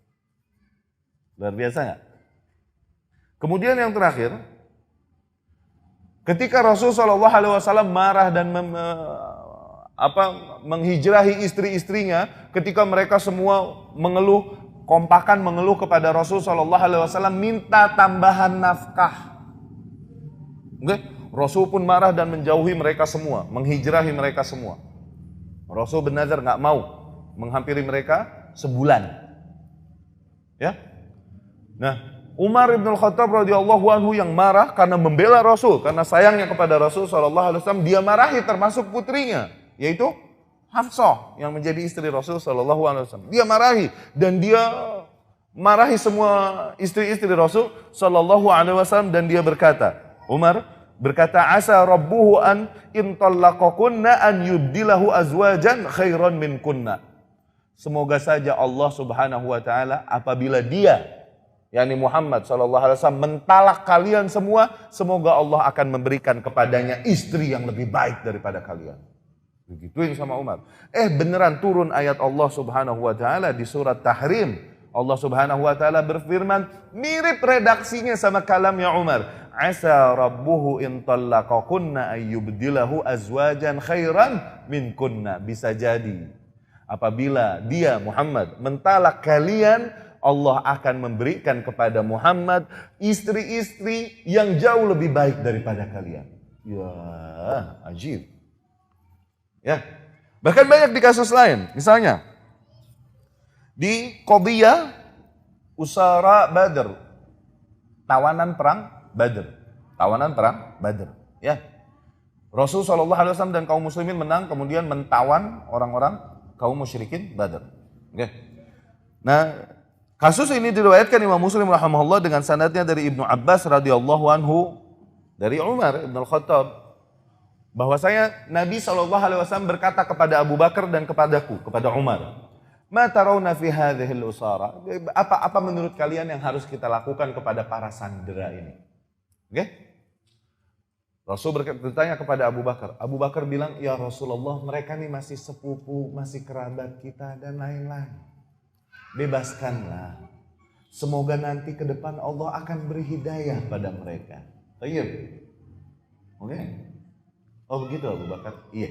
Luar biasa nggak? Kemudian yang terakhir, ketika Rasul SAW marah dan menghijrahi istri-istrinya, ketika mereka semua mengeluh, kompakan mengeluh kepada Rasul SAW, minta tambahan nafkah. Oke? Rasul pun marah dan menjauhi mereka semua, menghijrahi mereka semua. Rasul benar nggak mau menghampiri mereka sebulan. Ya. Nah, Umar bin Khattab radhiyallahu anhu yang marah karena membela Rasul, karena sayangnya kepada Rasul SAW, dia marahi termasuk putrinya, yaitu Hafsah yang menjadi istri Rasul SAW. Dia marahi dan dia marahi semua istri-istri Rasul SAW dan dia berkata, Umar berkata, asa rabbuhu an intallaqakunna an yubdilahu azwajan khairan min kunna. Semoga saja Allah Subhanahu wa taala apabila dia, yakni Muhammad sallallahu alaihi wasallam, mentalak kalian semua, semoga Allah akan memberikan kepadanya istri yang lebih baik daripada kalian. Begituin sama Umar. Beneran turun ayat Allah Subhanahu wa taala di surat Tahrim. Allah Subhanahu wa taala berfirman, mirip redaksinya sama kalamnya Umar. Asa rabbuhu in tallaqakunna ayyubdilahu azwajan khairan min kunna. Bisa jadi apabila dia Muhammad mentalak kalian, Allah akan memberikan kepada Muhammad istri-istri yang jauh lebih baik daripada kalian. Ya, ajib. Ya. Bahkan banyak di kasus lain. Misalnya di qadhiyah Usara Badr, tawanan perang Badr. Ya. Rasul SAW dan kaum muslimin menang, kemudian mentawan orang-orang kaum musyrikin Badr. Oke. Nah, kasus ini diriwayatkan Imam Muslim rahimahullah dengan sanadnya dari Ibnu Abbas radhiyallahu anhu dari Umar Ibn Khattab, bahwasanya Nabi SAW berkata kepada Abu Bakar dan kepadaku, kepada Umar, ma tarawna fi hadhil usara? Apa menurut kalian yang harus kita lakukan kepada para sandera ini? Oke? Rasul bertanya kepada Abu Bakar. Abu Bakar bilang, ya Rasulullah, mereka ini masih sepupu, masih kerabat kita dan lain-lain. Bebaskanlah. Semoga nanti ke depan Allah akan beri hidayah pada mereka. Iya. Oke? Oh begitu Abu Bakar? Iya.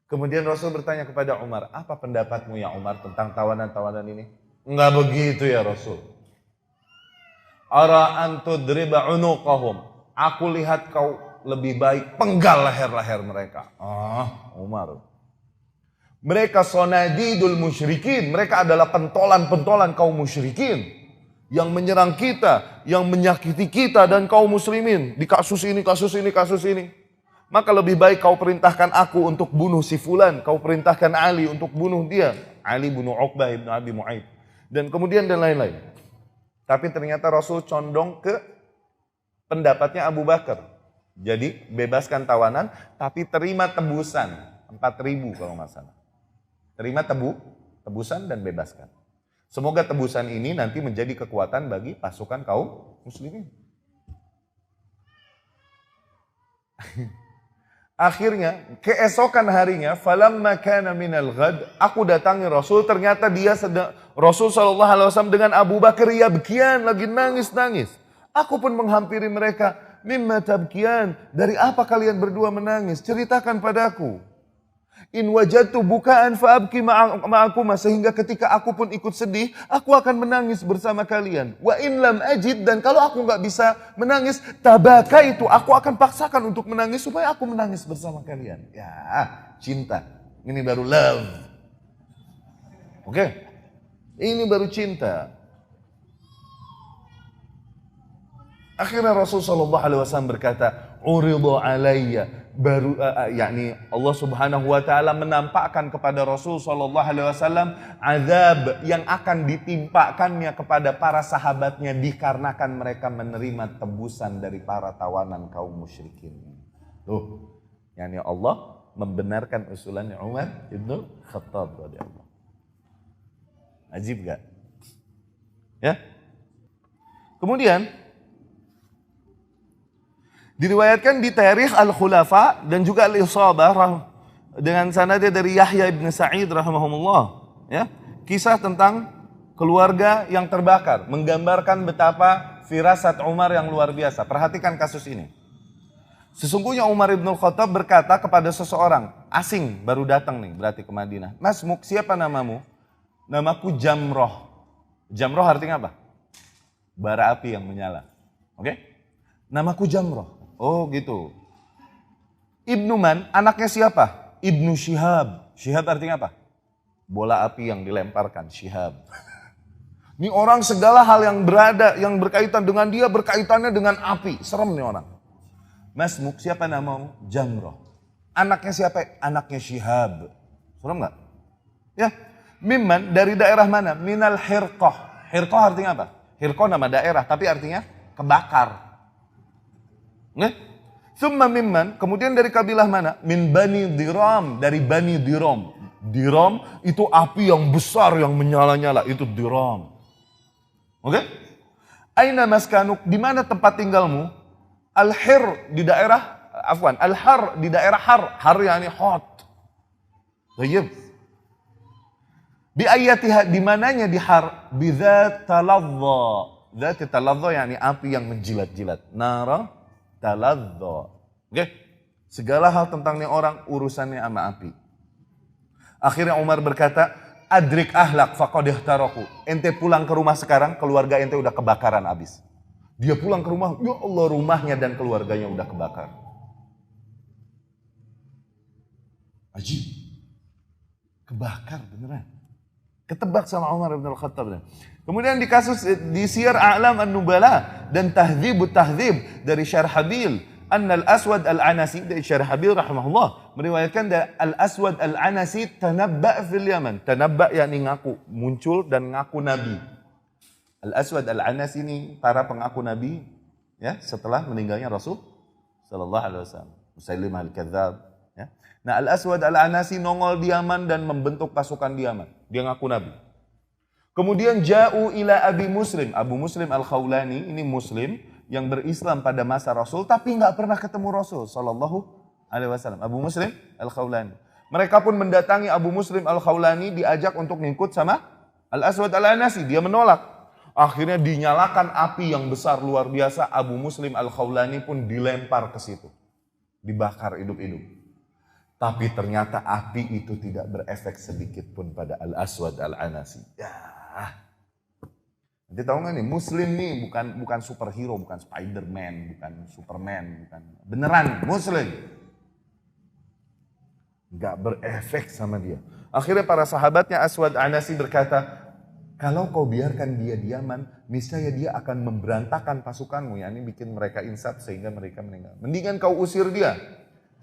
Kemudian Rasul bertanya kepada Umar, apa pendapatmu ya Umar tentang tawanan-tawanan ini? Enggak begitu ya Rasul. Ara antudriba unuqahum. Aku lihat kau lebih baik penggal leher-leher mereka. Umar. Mereka sonadidul musyrikin. Mereka adalah pentolan-pentolan kaum musyrikin. Yang menyerang kita, yang menyakiti kita dan kaum muslimin. Di kasus ini, kasus ini, kasus ini. Maka lebih baik kau perintahkan aku untuk bunuh si fulan. Kau perintahkan Ali untuk bunuh dia. Ali bunuh Uqbah ibn Abi Mu'aid. Dan kemudian dan lain-lain. Tapi ternyata Rasul condong ke pendapatnya Abu Bakar. Jadi bebaskan tawanan, tapi terima tebusan. 4.000 kalau nggak salah. Terima tebusan dan bebaskan. Semoga tebusan ini nanti menjadi kekuatan bagi pasukan kaum muslimin. Akhirnya, keesokan harinya, falamma kana minal ghad, aku datangi Rasul, ternyata dia Rasul SAW dengan Abu Bakar yabkian, lagi nangis-nangis. Aku pun menghampiri mereka, mimma tabkian, dari apa kalian berdua menangis? Ceritakan padaku. In wajadtu bukaan fa'abki ma'akuma, sehingga ketika aku pun ikut sedih, aku akan menangis bersama kalian. Wa in lam ajid, dan kalau aku nggak bisa menangis, tabaka itu aku akan paksakan untuk menangis supaya aku menangis bersama kalian. Ya, cinta. Ini baru love. Oke? Ini baru cinta. Akhirnya Rasulullah SAW berkata, uridu alayya yakni Allah Subhanahu wa taala menampakkan kepada Rasul sallallahu alaihi wasallam azab yang akan ditimpakannya kepada para sahabatnya dikarenakan mereka menerima tebusan dari para tawanan kaum musyrikin. Tuh, yakni Allah membenarkan usulannya Umar ibn Khattab radhiyallahu. Ajib gak? Ya. Kemudian diriwayatkan di Tarikh Al-Khulafa dan juga Al-Isabah dengan sanadnya dari Yahya ibn Sa'id rahimahumullah, ya, kisah tentang keluarga yang terbakar, menggambarkan betapa firasat Umar yang luar biasa. Perhatikan kasus ini. Sesungguhnya Umar ibn Khattab berkata kepada seseorang asing baru datang nih, berarti ke Madinah. Masmuk, siapa namamu? Namaku Jamroh. Jamroh artinya apa? Bara api yang menyala. Oke? Namaku Jamroh. Oh gitu. Ibnu Man, anaknya siapa? Ibnu Syihab. Syihab artinya apa? Bola api yang dilemparkan, Syihab. Ini orang segala hal yang yang berkaitan dengan dia, berkaitannya dengan api. Serem nih orang. Masmuk, siapa namamu? Jamroh. Anaknya siapa? Anaknya Syihab. Serem gak? Ya. Mimman, dari daerah mana? Minal Hirqah. Hirqah artinya apa? Hirqah nama daerah, tapi artinya kebakar. Summa mimman, kemudian dari kabilah mana? Min Bani Diram, dari Bani Diram. Diram itu api yang besar yang menyala-nyala, itu Diram. Oke? Aina maskanuk, di mana tempat tinggalmu? Al-Hir di daerah, Al-Har di daerah Har. Har yani hot. Tayyib. Bi ayatiha, di mananya di Har? Bidzat taladza. Dzat taladza yani api yang menjilat-jilat. Nara taladza. Oke. Segala hal tentangnya orang urusannya sama api. Akhirnya Umar berkata, adrik ahlak faqad ihtaraku. Ente pulang ke rumah sekarang, keluarga ente udah kebakaran habis. Dia pulang ke rumah, ya Allah, rumahnya dan keluarganya udah kebakar. Ajib. Kebakar beneran. Ketebak sama Umar bin Al-Khattab. Kemudian di kasus di Siyar A'lam An-Nubala dan Tahdzibut Tahdzib dari Syarhabil, Al-Aswad Al-Anasi dari Syarhabil rahimahullah meriwayatkan Al-Aswad Al-Anasi tanabba' fil Yaman. Tanabba' yakni ngaku, muncul dan ngaku nabi. Al-Aswad Al-Anasi ini para pengaku nabi, ya, setelah meninggalnya Rasul sallallahu alaihi wasallam. Musailimah Al-Kadzdzab, ya. Nah, Al-Aswad Al-Anasi nongol di Yaman dan membentuk pasukan di Yaman. Dia ngaku nabi. Kemudian ja'u ila Abi Muslim. Abu Muslim Al-Khawlani ini muslim yang berislam pada masa Rasul tapi nggak pernah ketemu Rasul sallallahu alaihi wasallam. Abu Muslim Al-Khawlani. Mereka pun mendatangi Abu Muslim Al-Khawlani, diajak untuk ngikut sama Al-Aswad Al-Anasi. Dia menolak. Akhirnya dinyalakan api yang besar luar biasa. Abu Muslim Al-Khawlani pun dilempar ke situ. Dibakar hidup-hidup. Tapi ternyata api itu tidak berefek sedikit pun pada Al-Aswad Al-Anasi. Ya. Nanti tahu nggak nih, Muslim nih bukan superhero, bukan Spiderman, bukan Superman, bukan beneran Muslim. Nggak berefek sama dia. Akhirnya para sahabatnya Aswad Al-Anasi berkata, kalau kau biarkan dia di Yaman, niscaya dia akan memberantakan pasukanmu, yakni bikin mereka insaf sehingga mereka meninggal. Mendingan kau usir dia.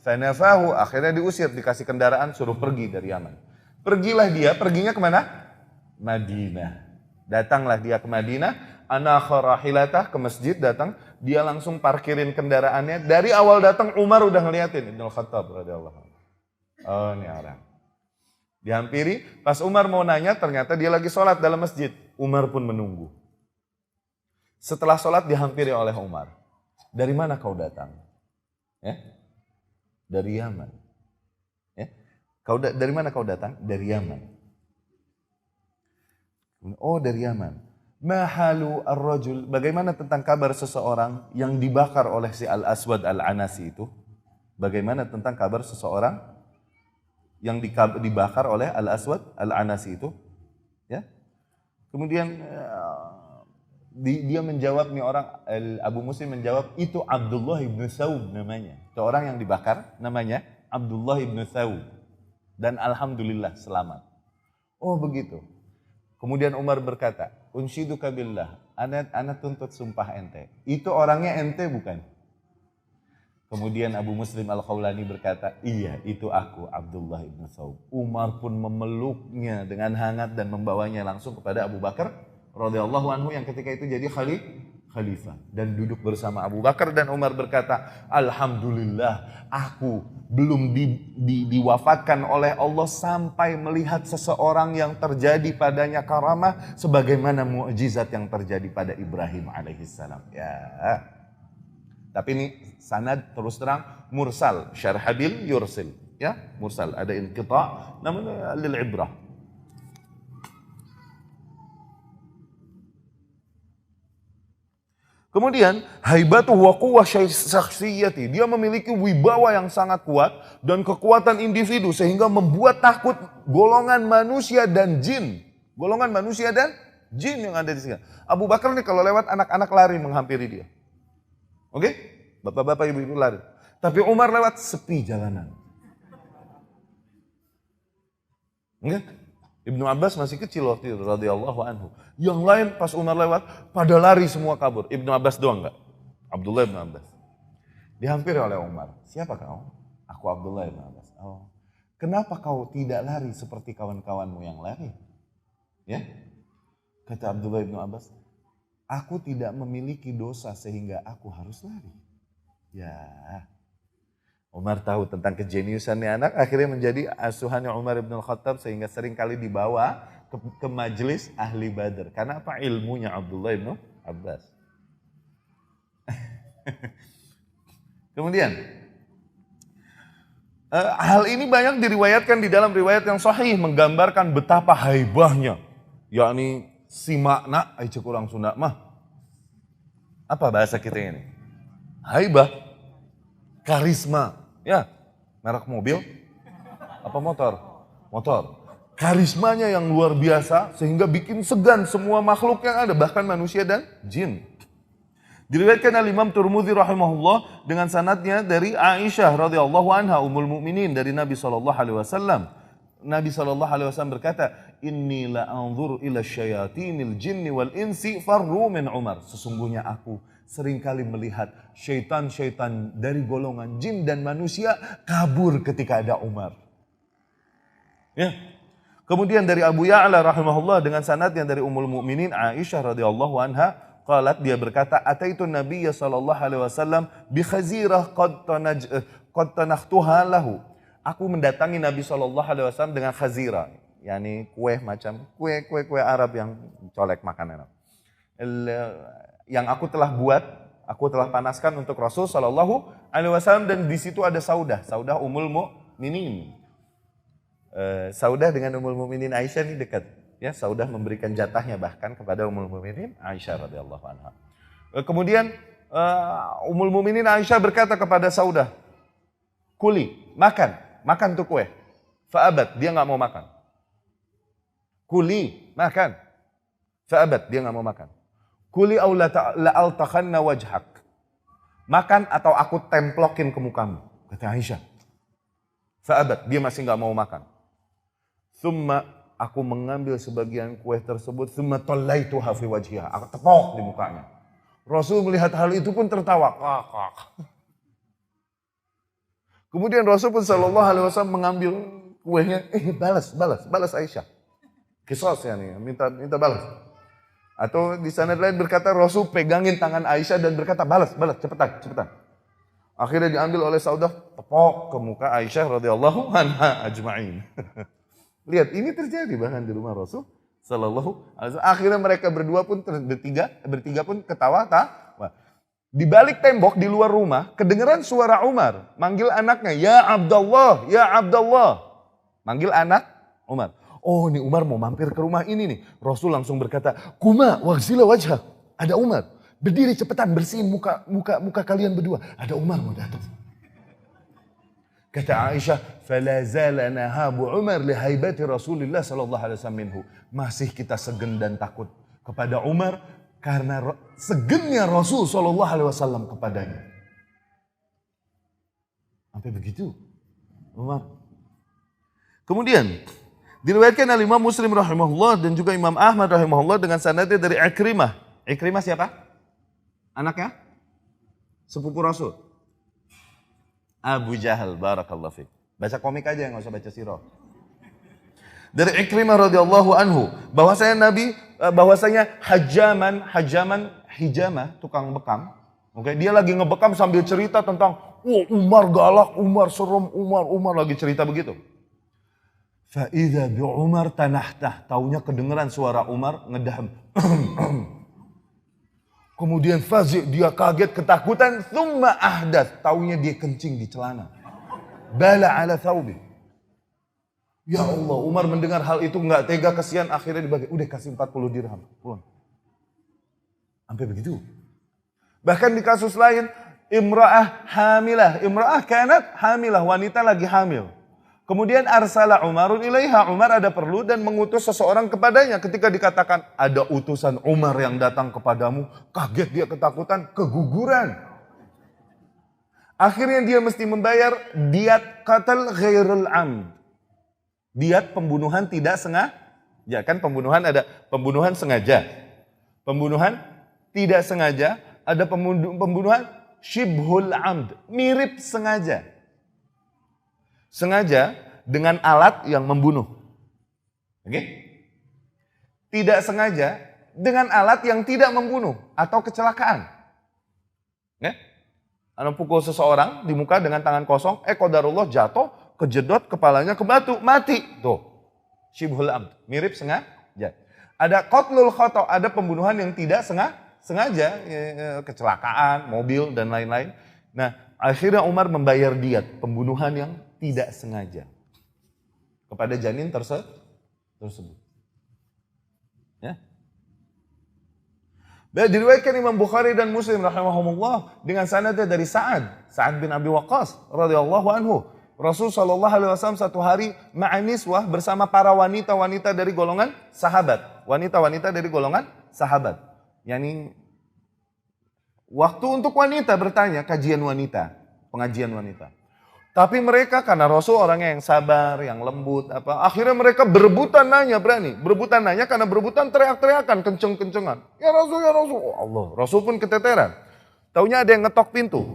Fanafahu, akhirnya diusir, dikasih kendaraan, suruh pergi dari Yaman. Pergilah dia, perginya kemana? Madinah. Datanglah dia ke Madinah, anakha rahilatah, ke masjid datang, dia langsung parkirin kendaraannya. Dari awal datang Umar udah ngeliatin, Ibnu Khattab radhiyallahu anhu. Oh, ini orang. Dihampiri, pas Umar mau nanya, ternyata dia lagi sholat dalam masjid. Umar pun menunggu. Setelah sholat dihampiri oleh Umar. Dari mana kau datang? Ya? Dari Yaman. Ya? Dari mana kau datang? Dari Yaman. Oh, dari Yaman. Mahalu ar-rajul. Bagaimana tentang kabar seseorang yang dibakar oleh si Al-Aswad Al-Anasi itu? Bagaimana tentang kabar seseorang yang dibakar oleh Al-Aswad Al-Anasi itu, ya. Kemudian dia menjawab, nih orang Abu Muslim menjawab, itu Abdullah ibn Thawb namanya. Itu orang yang dibakar namanya Abdullah ibn Thawb. Dan alhamdulillah selamat. Oh begitu. Kemudian Umar berkata, unsyiduka billah, ana tuntut sumpah ente. Itu orangnya ente bukan? Kemudian Abu Muslim Al-Khawlani berkata, iya itu aku Abdullah ibn Thawb. Umar pun memeluknya dengan hangat dan membawanya langsung kepada Abu Bakar radhiyallahu anhu yang ketika itu jadi khalifah. Dan duduk bersama Abu Bakar dan Umar berkata, Alhamdulillah aku belum diwafatkan oleh Allah sampai melihat seseorang yang terjadi padanya karamah sebagaimana mukjizat yang terjadi pada Ibrahim alaihissalam. Ya. Tapi ini sanad terus terang mursal, syarhabil yursil, ya, mursal, ada inqita', namun lil ibrah. Kemudian haibatu wa quwwah syakhsiyati, dia memiliki wibawa yang sangat kuat dan kekuatan individu sehingga membuat takut golongan manusia dan jin. Golongan manusia dan jin yang ada di sini. Abu Bakar nih kalau lewat anak-anak lari menghampiri dia. Oke? Bapak-bapak ibu-ibu lari. Tapi Umar lewat sepi jalanan. Oke? Ibnu Abbas masih kecil waktu itu radhiyallahu anhu. Yang lain pas Umar lewat pada lari semua kabur. Ibnu Abbas doang enggak? Abdullah ibnu Abbas. Dihampiri oleh Umar. Siapa kau? Aku Abdullah ibnu Abbas. Oh. Kenapa kau tidak lari seperti kawan-kawanmu yang lari? Ya? Kata Abdullah ibnu Abbas, aku tidak memiliki dosa sehingga aku harus lari. Ya, Umar tahu tentang kejeniusannya anak, akhirnya menjadi asuhannya Umar ibn Khattab sehingga sering kali dibawa ke majelis ahli Badr. Karena apa? Ilmunya Abdullah ibn Abbas. Kemudian, hal ini banyak diriwayatkan di dalam riwayat yang sahih menggambarkan betapa haibahnya, yakni si makna, aja kurang Sunda mah. Apa bahasa kita ini? Haibah, karisma, ya, merek mobil, apa motor? Motor. Karismanya yang luar biasa sehingga bikin segan semua makhluk yang ada, bahkan manusia dan jin. Diriwayatkan oleh Imam Tirmidzi rahimahullah dengan sanadnya dari Aisyah radhiyallahu anha ummul mukminin dari Nabi sallallahu alaihi wasallam. Nabi sallallahu alaihi wasallam berkata, "Inni la anzuru ila syayatinil jinni wal insi farru min Umar." Sesungguhnya aku seringkali melihat syaitan-syaitan dari golongan jin dan manusia kabur ketika ada Umar. Ya. Kemudian dari Abu Ya'la rahimahullah dengan sanadnya dari Ummul Mukminin Aisyah radhiyallahu anha, qalat, dia berkata, "Ataitu Nabiyya sallallahu alaihi wasallam bi khazirah qad tanakhtuha lahu." Aku mendatangi Nabi sallallahu alaihi wasallam dengan khazira, yakni kue macam kue Arab yang colek makanan. Yang aku telah buat, aku telah panaskan untuk Rasul sallallahu alaihi wasallam, dan di situ ada Saudah Ummul Mukminin. Saudah dengan Ummul Mukminin Aisyah ini dekat. Ya, Saudah memberikan jatahnya bahkan kepada Ummul Mukminin Aisyah radhiyallahu anha. Kemudian Ummul Mukminin Aisyah berkata kepada Saudah, "Kuli, makan tuh kue." Fa'abat, dia nggak mau makan. Kuli, makan. Fa'abat, dia nggak mau makan. Kuli au la'altakhanna wajhak. Makan atau aku templokin ke mukamu, kata Aisyah. Fa'abat, dia masih nggak mau makan. Thumma, aku mengambil sebagian kue tersebut, thumma tallaituha fi wajhiha, aku tepok di mukanya. Rasul melihat hal itu pun tertawa. Kemudian Rasul pun sallallahu alaihi wasallam mengambil kuenya, balas Aisyah. Kisos ya nih, minta balas. Atau di sana lain berkata Rasul pegangin tangan Aisyah dan berkata balas, cepetan. Akhirnya diambil oleh Saudah, tepok ke muka Aisyah radhiyallahu anha ajma'in. Lihat, ini terjadi bahkan di rumah Rasul sallallahu alaihi wasallam. Akhirnya mereka berdua pun bertiga pun ketawa tawa. Di balik tembok di luar rumah kedengeran suara Umar manggil anaknya, "Ya Abdullah, ya Abdullah." Manggil anak Umar. Oh, ini Umar mau mampir ke rumah ini nih. Rasul langsung berkata, "Kuma waghsila wajhak." Ada Umar. Berdiri cepetan, bersihin muka kalian berdua. Ada Umar mau datang. Kata Aisyah, "Fala zala nahabu Umar li haibati Rasulillah sallallahu alaihi wasallam minhu." Masih kita segen dan takut kepada Umar karena segennya Rasul sallallahu alaihi wasallam kepadanya. Sampai begitu Umar. Kemudian diriwayatkan oleh Imam Muslim rahimahullah dan juga Imam Ahmad rahimahullah dengan sanadnya dari Ikrimah. Ikrimah siapa? Anaknya? Sepupu Rasul. Abu Jahal, barakallahu fiik. Baca komik aja, nggak usah baca sirah. Dari Ikrimah radhiyallahu anhu, bahwasanya hijamah, tukang bekam. Oke, dia lagi ngebekam sambil cerita tentang, Umar galak, Umar serem, Umar lagi cerita begitu. Fa'idha bi Umar tanahtah, taunya kedengeran suara Umar ngedaham. Kemudian fazi', dia kaget, ketakutan, thumma ahdath, taunya dia kencing di celana. Bala ala thawbi. Ya Allah, Umar mendengar hal itu nggak tega, kesian, akhirnya dibagi, udah kasih 40 dirham, pulang. Sampai begitu. Bahkan di kasus lain, imra'ah kanat hamilah, wanita lagi hamil. Kemudian arsala Umarun ilaiha, Umar ada perlu dan mengutus seseorang kepadanya. Ketika dikatakan ada utusan Umar yang datang kepadamu, kaget dia, ketakutan, keguguran. Akhirnya dia mesti membayar diat qatal ghairul amd. Diat pembunuhan tidak sengaja. Ya kan, pembunuhan ada pembunuhan sengaja, pembunuhan tidak sengaja, ada pembunuhan shibhul amd, mirip sengaja. Sengaja dengan alat yang membunuh. Oke? Tidak sengaja dengan alat yang tidak membunuh atau kecelakaan. Ya? Anda pukul seseorang di muka dengan tangan kosong, qadarullah jatuh, kejedot kepalanya ke batu, mati. Tuh. Shibhul amd, mirip sengaja. Ada qatlul khata', ada pembunuhan yang tidak sengaja, kecelakaan, mobil dan lain-lain. Nah, akhirnya Umar membayar diat pembunuhan yang tidak sengaja kepada janin tersebut. Ya. Diriwayatkan Imam Bukhari dan Muslim rahimahumullah dengan sanadnya dari Sa'ad bin Abi Waqqas radhiyallahu anhu. Rasul sallallahu alaihi wasallam satu hari ma'aniswah bersama para wanita-wanita dari golongan sahabat. Wanita-wanita dari golongan sahabat. Yani waktu untuk wanita bertanya, kajian wanita, pengajian wanita. Tapi mereka karena Rasul orangnya yang sabar, yang lembut, akhirnya mereka berebutan nanya, karena berebutan teriak-teriakan, kenceng-kencengan. Ya Rasul, oh Allah. Rasul pun keteteran. Taunya ada yang ngetok pintu.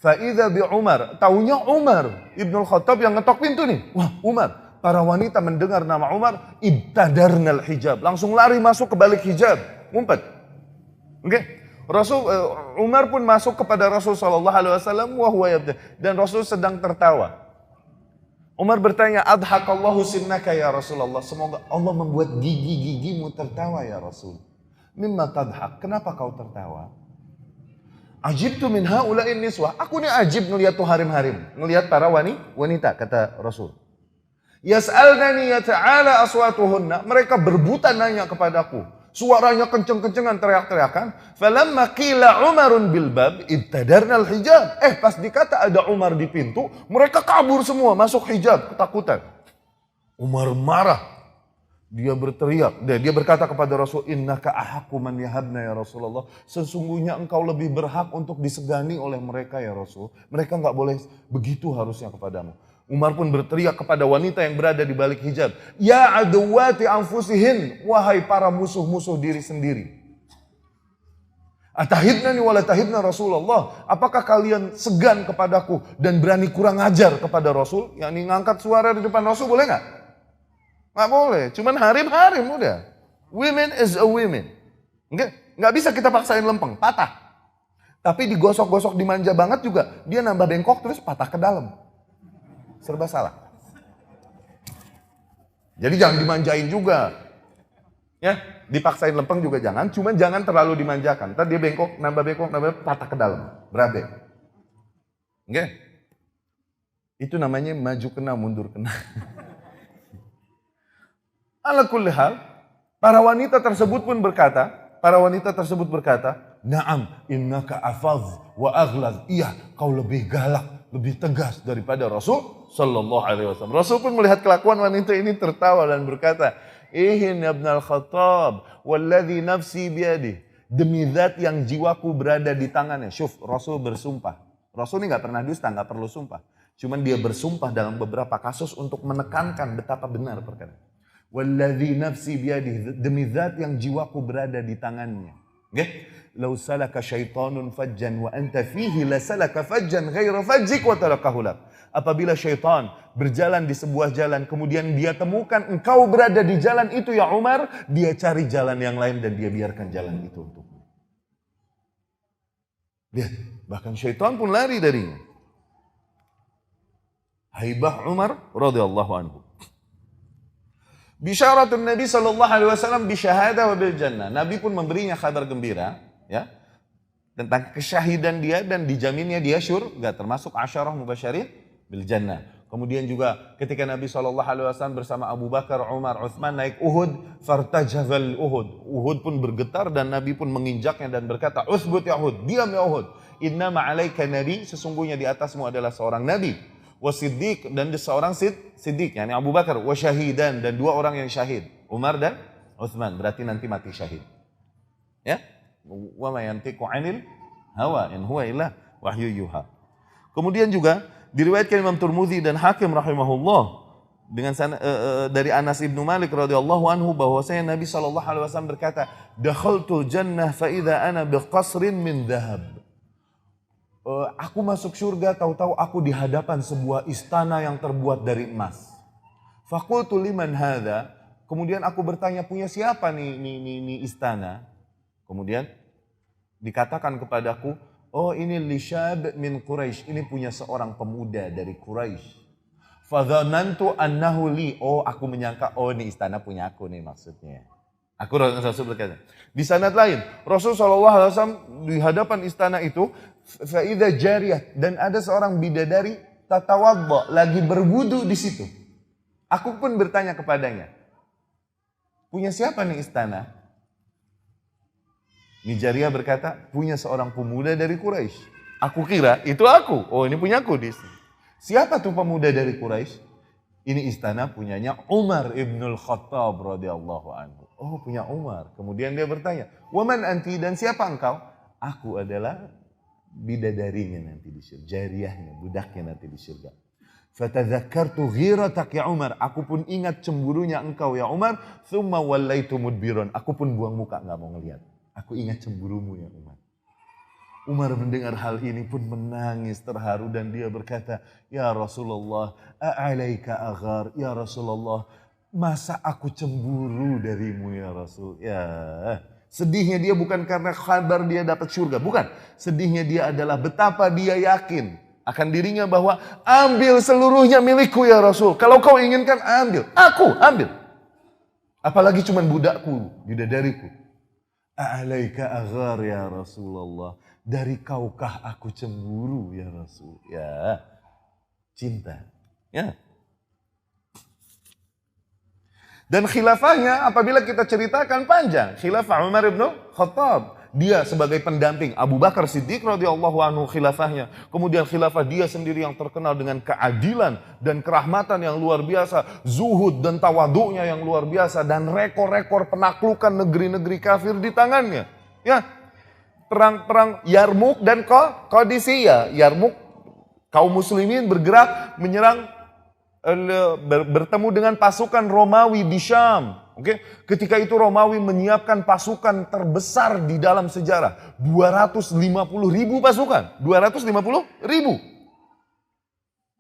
Fa'idha bi Umar, taunya Umar Ibnul Khattab yang ngetok pintu nih. Wah, Umar. Para wanita mendengar nama Umar, ibtadarnal hijab, langsung lari masuk ke balik hijab, ngumpet. Oke? Umar pun masuk kepada Rasul sallallahu alaihi wasallam dan Rasul sedang tertawa. Umar bertanya, adhakallahu sinnaka ya Rasulullah, semoga Allah membuat gigi-gigimu tertawa ya Rasul. Mimma tadhak, kenapa kau tertawa? Ajibtu min haula'in niswah, aku nih ajib ngelihat tuh harim-harim, ngelihat para wanita, kata Rasul. Yas'alnani ya ta'ala aswatuhunna, mereka berbutan nanya kepadaku. Suaranya kenceng-kencengan, teriak-teriakan. Falamma qila Umarun bil bab ibtadarnal hijab. Pas dikata ada Umar di pintu, mereka kabur semua masuk hijab, ketakutan. Umar marah. Dia berteriak, dia berkata kepada Rasul, innaka ahaqqu man yahabna ya Rasulullah. Sesungguhnya engkau lebih berhak untuk disegani oleh mereka ya Rasul. Mereka enggak boleh begitu harusnya kepadamu. Umar pun berteriak kepada wanita yang berada di balik hijab. Ya aduwati anfusihin, wahai para musuh-musuh diri sendiri. Atahibnani wala tahibna Rasulullah. Apakah kalian segan kepadaku dan berani kurang ajar kepada Rasul? Yakni ngangkat suara di depan Rasul boleh nggak? Nggak boleh, cuman harim-harim udah. Women is a women. Nggak bisa kita paksain lempeng, patah. Tapi digosok-gosok dimanja banget juga, dia nambah bengkok terus patah ke dalam. Serba salah. Jadi jangan dimanjain juga. Ya, dipaksain lempeng juga jangan, cuman jangan terlalu dimanjakan. Ntar dia bengkok, nambah patah ke dalam. Berabe. Oke? Itu namanya maju kena, mundur kena. Ala kulli hal, para wanita tersebut berkata, "Na'am, innaka afadh wa aghlaz." Iya, kau lebih galak, lebih tegas daripada Rasul sallallahu alaihi wasallam. Rasul pun melihat kelakuan wanita ini tertawa dan berkata, "Ihin Ibnul Khattab, walladzi nafsi biyadih." Demi zat yang jiwaku berada di tangannya. Syuf, Rasul bersumpah. Rasul ini enggak pernah dusta, enggak perlu sumpah. Cuman dia bersumpah dalam beberapa kasus untuk menekankan betapa benar perkara. Walladzi nafsi biyadih, demi zat yang jiwaku berada di tangannya. Okay? "Lau salaka syaitanun fajjan wa anta fihi la salaka fajjan ghaira fajjik wa tarakahu lak." Apabila syaitan berjalan di sebuah jalan, kemudian dia temukan engkau berada di jalan itu ya Umar, dia cari jalan yang lain dan dia biarkan jalan itu untukmu. Lihat, bahkan syaitan pun lari darinya. Haibah Umar radhiyallahu anhu. Bisyaratun Nabi sallallahu alaihi wasallam bisyahada wa bil jannah. Nabi pun memberinya kabar gembira, ya, tentang kesyahidan dia dan dijaminnya dia surga, termasuk asyarah mubasyirin bil jannah. Kemudian juga ketika Nabi sallallahu alaihi wasallam bersama Abu Bakar, Umar, Utsman naik Uhud, fartajafal Uhud. Uhud pun bergetar dan Nabi pun menginjaknya dan berkata, "Utsbut ya Uhud, diam ya Uhud. Innama 'alaika nabi, sesungguhnya di atasmu adalah seorang nabi. Wasiddiq, dan seorang siddiq, yakni Abu Bakar, wasyahidan, dan dua orang yang syahid, Umar dan Utsman, berarti nanti mati syahid." Ya, wa ma yantiqu 'anil hawa in huwa illa wahyu yuha. Kemudian juga diriwayatkan Imam Tirmidzi dan Hakim rahimahullah dengan dari Anas ibnu Malik radhiyallahu anhu bahwasanya Nabi sallallahu alaihi wasallam berkata, "Dakhaltul jannah fa idza ana biqasrin min dhahab." Aku masuk surga, tahu-tahu aku di hadapan sebuah istana yang terbuat dari emas. Faqultu liman hadza? Kemudian aku bertanya, punya siapa nih istana? Kemudian dikatakan kepadaku, oh ini lisyab min Quraisy, ini punya seorang pemuda dari Quraisy. Fadhanantu annahu li, oh aku menyangka, oh ini istana punya aku nih maksudnya. Aku Rasul berkata. Di sanad lain, Rasul SAW di hadapan istana itu, fa'idha jariyah, dan ada seorang bidadari tatawadda, lagi berwudu di situ. Aku pun bertanya kepadanya, punya siapa nih istana? Nijaria berkata, punya seorang pemuda dari Quraisy. Aku kira itu aku. Oh ini punya aku di sini. Siapa tuh pemuda dari Quraisy? Ini istana punyanya Umar ibnul Khattab radhiyallahu anhu. Oh punya Umar. Kemudian dia bertanya, waman anti, dan siapa engkau? Aku adalah bidadarinya nanti di surga, jariyahnya, budaknya nanti di surga. Fatadzakartu ghiratak ya Umar. Aku pun ingat cemburunya engkau ya Umar. Thumma wallaitu mudbiron. Aku pun buang muka, nggak mau ngelihat. Aku ingat cemburumu ya Umar. Umar mendengar hal ini pun menangis terharu dan dia berkata, ya Rasulullah, a'alaika aghar, ya Rasulullah, masa aku cemburu darimu ya Rasul? Ya, sedihnya dia bukan karena kabar dia dapat surga, bukan. Sedihnya dia adalah betapa dia yakin akan dirinya bahwa ambil seluruhnya milikku ya Rasul. Kalau kau inginkan ambil, aku ambil. Apalagi cuman budakku, bidadariku. A'alaika aghar ya Rasulullah. Dari kaukah aku cemburu ya Rasul? Ya, cinta. Ya. Dan khilafahnya apabila kita ceritakan panjang. Khilafah Umar ibn Khattab. Dia sebagai pendamping Abu Bakar Siddiq radhiyallahu anhu khilafahnya. Kemudian khilafah dia sendiri yang terkenal dengan keadilan dan kerahmatan yang luar biasa. Zuhud dan tawaduknya yang luar biasa. Dan rekor-rekor penaklukan negeri-negeri kafir di tangannya. Ya. Perang-perang Yarmuk dan Qadisiyah. Yarmuk, kaum muslimin bergerak menyerang, bertemu dengan pasukan Romawi di Syam. Oke, ketika itu Romawi menyiapkan pasukan terbesar di dalam sejarah. 250.000 pasukan. 250.000.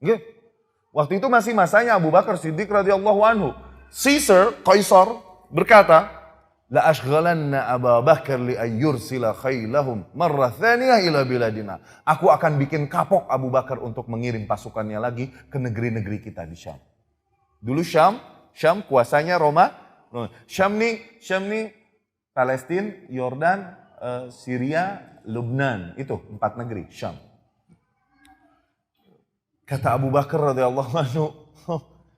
Oke. Waktu itu masih masanya Abu Bakar Siddiq radhiyallahu anhu. Kaisar berkata, la ashghalanna Abu Bakar li ayyursila khailahum marrah thaniyah ila biladina. Aku akan bikin kapok Abu Bakar untuk mengirim pasukannya lagi ke negeri-negeri kita di Syam. Dulu Syam kuasanya Roma. Syam nih Palestina, Yordan, Syria, Lubnan. Itu 4 negeri Syam. Kata Abu Bakar radhiyallahu anhu,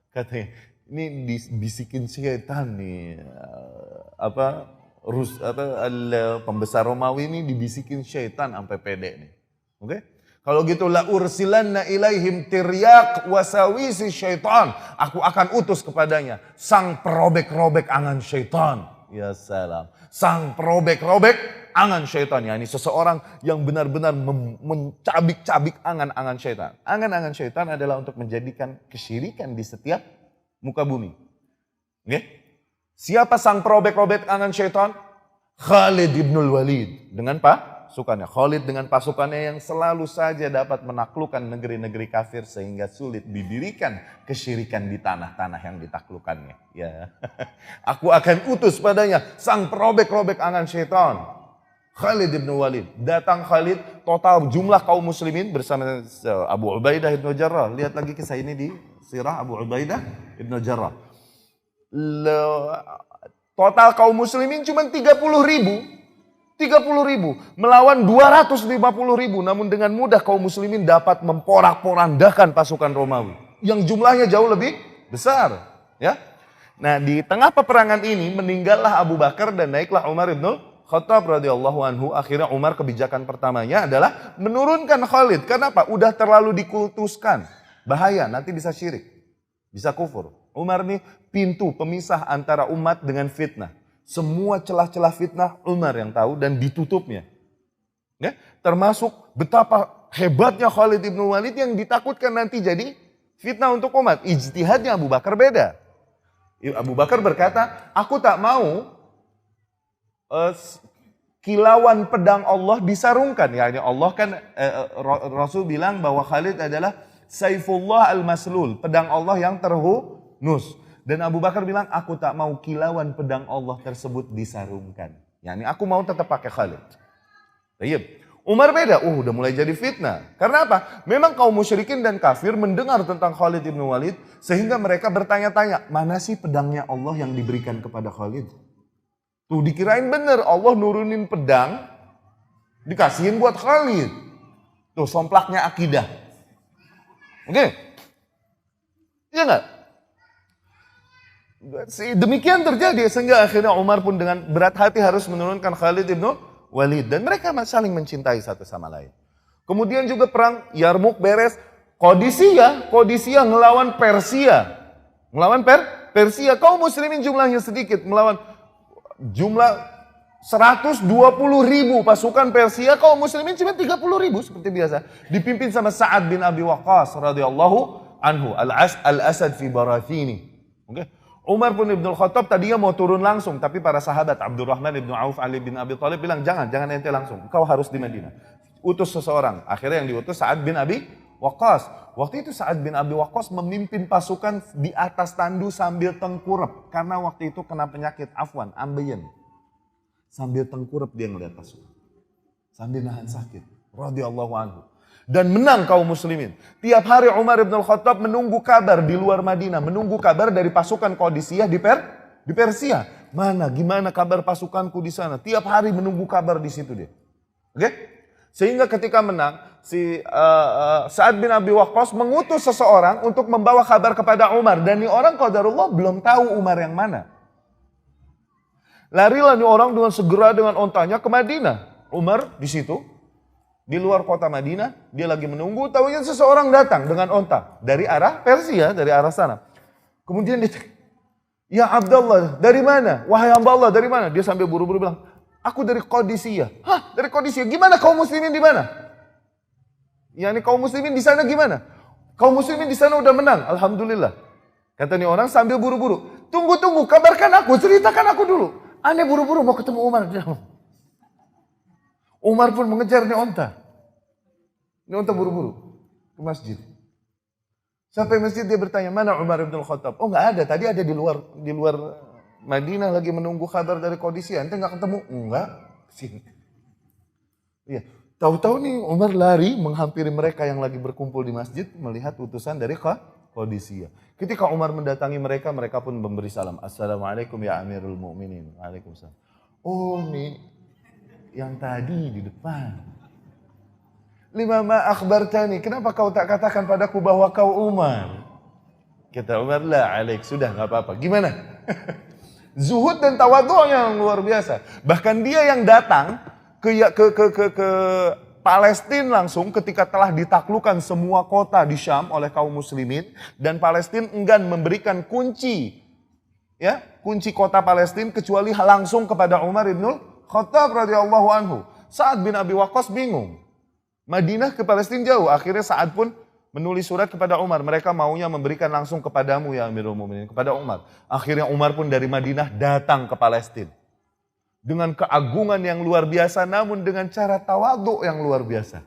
katanya, ini dibisikin syaitan nih, pembesar Romawi ini dibisikin syaitan sampai pede nih. Oke? Kalau gitu la ursilanna ilaihim tiryak wasawisi syaitan. Aku akan utus kepadanya sang perobek-robek angan syaitan. Ya salam. Sang perobek-robek angan syaitan. Ya, ini seseorang yang benar-benar mencabik-cabik angan-angan syaitan. Angan-angan syaitan adalah untuk menjadikan kesyirikan di setiap muka bumi. Okay? Siapa sang perobek-robek angan syaitan? Khalid ibn Walid dengan pasukannya. Khalid dengan pasukannya yang selalu saja dapat menaklukkan negeri-negeri kafir sehingga sulit didirikan kesyirikan di tanah-tanah yang ditaklukkannya. Ya, aku akan utus padanya sang perobek-robek angan syaitan. Khalid ibn Walid. Datang Khalid, total jumlah kaum muslimin bersama Abu Ubaidah ibn Jarrah. Lihat lagi kisah ini di sirah Abu Ubaidah ibn Jarrah. Total kaum muslimin cuma 30 ribu. 30 ribu. Melawan 250 ribu. Namun dengan mudah kaum muslimin dapat memporak-porandakan pasukan Romawi. Yang jumlahnya jauh lebih besar. Ya. Nah, di tengah peperangan ini meninggallah Abu Bakar dan naiklah Umar ibn Khattab radhiyallahu anhu. Akhirnya Umar kebijakan pertamanya adalah menurunkan Khalid. Kenapa? Udah terlalu dikultuskan. Bahaya, nanti bisa syirik. Bisa kufur. Umar nih pintu pemisah antara umat dengan fitnah. Semua celah-celah fitnah Umar yang tahu dan ditutupnya. Ya, termasuk betapa hebatnya Khalid ibn Walid yang ditakutkan nanti jadi fitnah untuk umat. Ijtihadnya Abu Bakar beda. Abu Bakar berkata, aku tak mau kilauan pedang Allah disarungkan. Yani Allah kan Rasul bilang bahwa Khalid adalah Saifullah al-Maslul, pedang Allah yang terhunus. Dan Abu Bakar bilang, aku tak mau kilauan pedang Allah tersebut disarungkan. Yani aku mau tetap pakai Khalid. Baik. Umar beda, udah mulai jadi fitnah. Karena apa? Memang kaum musyrikin dan kafir mendengar tentang Khalid ibn Walid sehingga mereka bertanya-tanya, mana sih pedangnya Allah yang diberikan kepada Khalid? Tuh dikirain bener Allah nurunin pedang dikasihin buat Khalid. Tuh somplaknya akidah. Oke? Iya nggak? Demikian terjadi sehingga akhirnya Umar pun dengan berat hati harus menurunkan Khalid ibn Walid. Dan mereka saling mencintai satu sama lain. Kemudian juga perang Yarmuk beres. Qadisiyah ngelawan Persia. Melawan Persia. Kaum muslimin jumlahnya sedikit melawan jumlah 120 ribu pasukan Persia, kaum muslimin cuma 30 ribu seperti biasa. Dipimpin sama Sa'ad bin Abi Waqqas radhiyallahu anhu, al-Asad fi Barathini. Okay. Umar pun Ibnul Khattab tadinya mau turun langsung, tapi para sahabat Abdurrahman ibn Auf, Ali bin Abi Thalib bilang, jangan ente langsung, kau harus di Madinah. Utus seseorang, akhirnya yang diutus Sa'ad bin Abi Waqqas. Waktu itu Sa'ad bin Abi Waqqas memimpin pasukan di atas tandu sambil tengkurap. Karena waktu itu kena penyakit ambeien. Sambil tengkurap dia ngeliat pasukan. Sambil nahan sakit. Radhiyallahu anhu. Dan menang kaum muslimin. Tiap hari Umar ibn Khattab menunggu kabar di luar Madinah. Menunggu kabar dari pasukan Qadisiyah di Persia. Gimana kabar pasukanku di sana. Tiap hari menunggu kabar di situ dia. Oke? Sehingga ketika menang, Sa'ad bin Abi Waqqas mengutus seseorang untuk membawa kabar kepada Umar. Dan ini orang qadarullah belum tahu Umar yang mana. Larilah nih orang dengan segera dengan ontanya ke Madinah. Umar di situ, di luar kota Madinah, dia lagi menunggu. Tahunya seseorang datang dengan onta dari arah Persia, dari arah sana. Kemudian dia, ya Abdullah, dari mana? Wahai hamba Allah, dari mana? Dia sambil buru-buru bilang, aku dari Qadisiyah. Hah, dari Qadisiyah? Gimana kaum muslimin di mana? Ya ini kaum muslimin di sana gimana? Kaum muslimin di sana udah menang, alhamdulillah. Kata nih orang sambil buru-buru. Tunggu, kabarkan aku, ceritakan aku dulu. Aneh buru-buru mau ketemu Umar. Umar pun mengejar nih onta. Ini onta buru-buru ke masjid. Sampai masjid dia bertanya, mana Umar ibn Khattab? Oh nggak ada, tadi ada di luar Madinah lagi menunggu kabar dari Qadisiyah. Ente nggak ketemu? Enggak, sini. Iya, tahu-tahu nih Umar lari menghampiri mereka yang lagi berkumpul di masjid melihat utusan dari Qadisiyah. Ketika Umar mendatangi mereka, mereka pun memberi salam. Assalamualaikum ya Amirul Mu'minin. Waalaikumsalam. Oh nih, yang tadi di depan. Lima ma akhbartani, kenapa kau tak katakan padaku bahwa kau Umar? Kata Umar, la alaik, sudah gak apa-apa. Gimana? Zuhud dan tawadhu'nya yang luar biasa. Bahkan dia yang datang ke Palestina langsung ketika telah ditaklukkan semua kota di Syam oleh kaum muslimin. Dan Palestina enggan memberikan kunci kota Palestina kecuali langsung kepada Umar ibn Khattab radhiyallahu anhu. Sa'ad bin Abi Waqqas bingung. Madinah ke Palestina jauh. Akhirnya Sa'ad pun menulis surat kepada Umar. Mereka maunya memberikan langsung kepadamu ya Amirul Mu'minin. Kepada Umar. Akhirnya Umar pun dari Madinah datang ke Palestina. dengan keagungan yang luar biasa, namun dengan cara tawadhu yang luar biasa.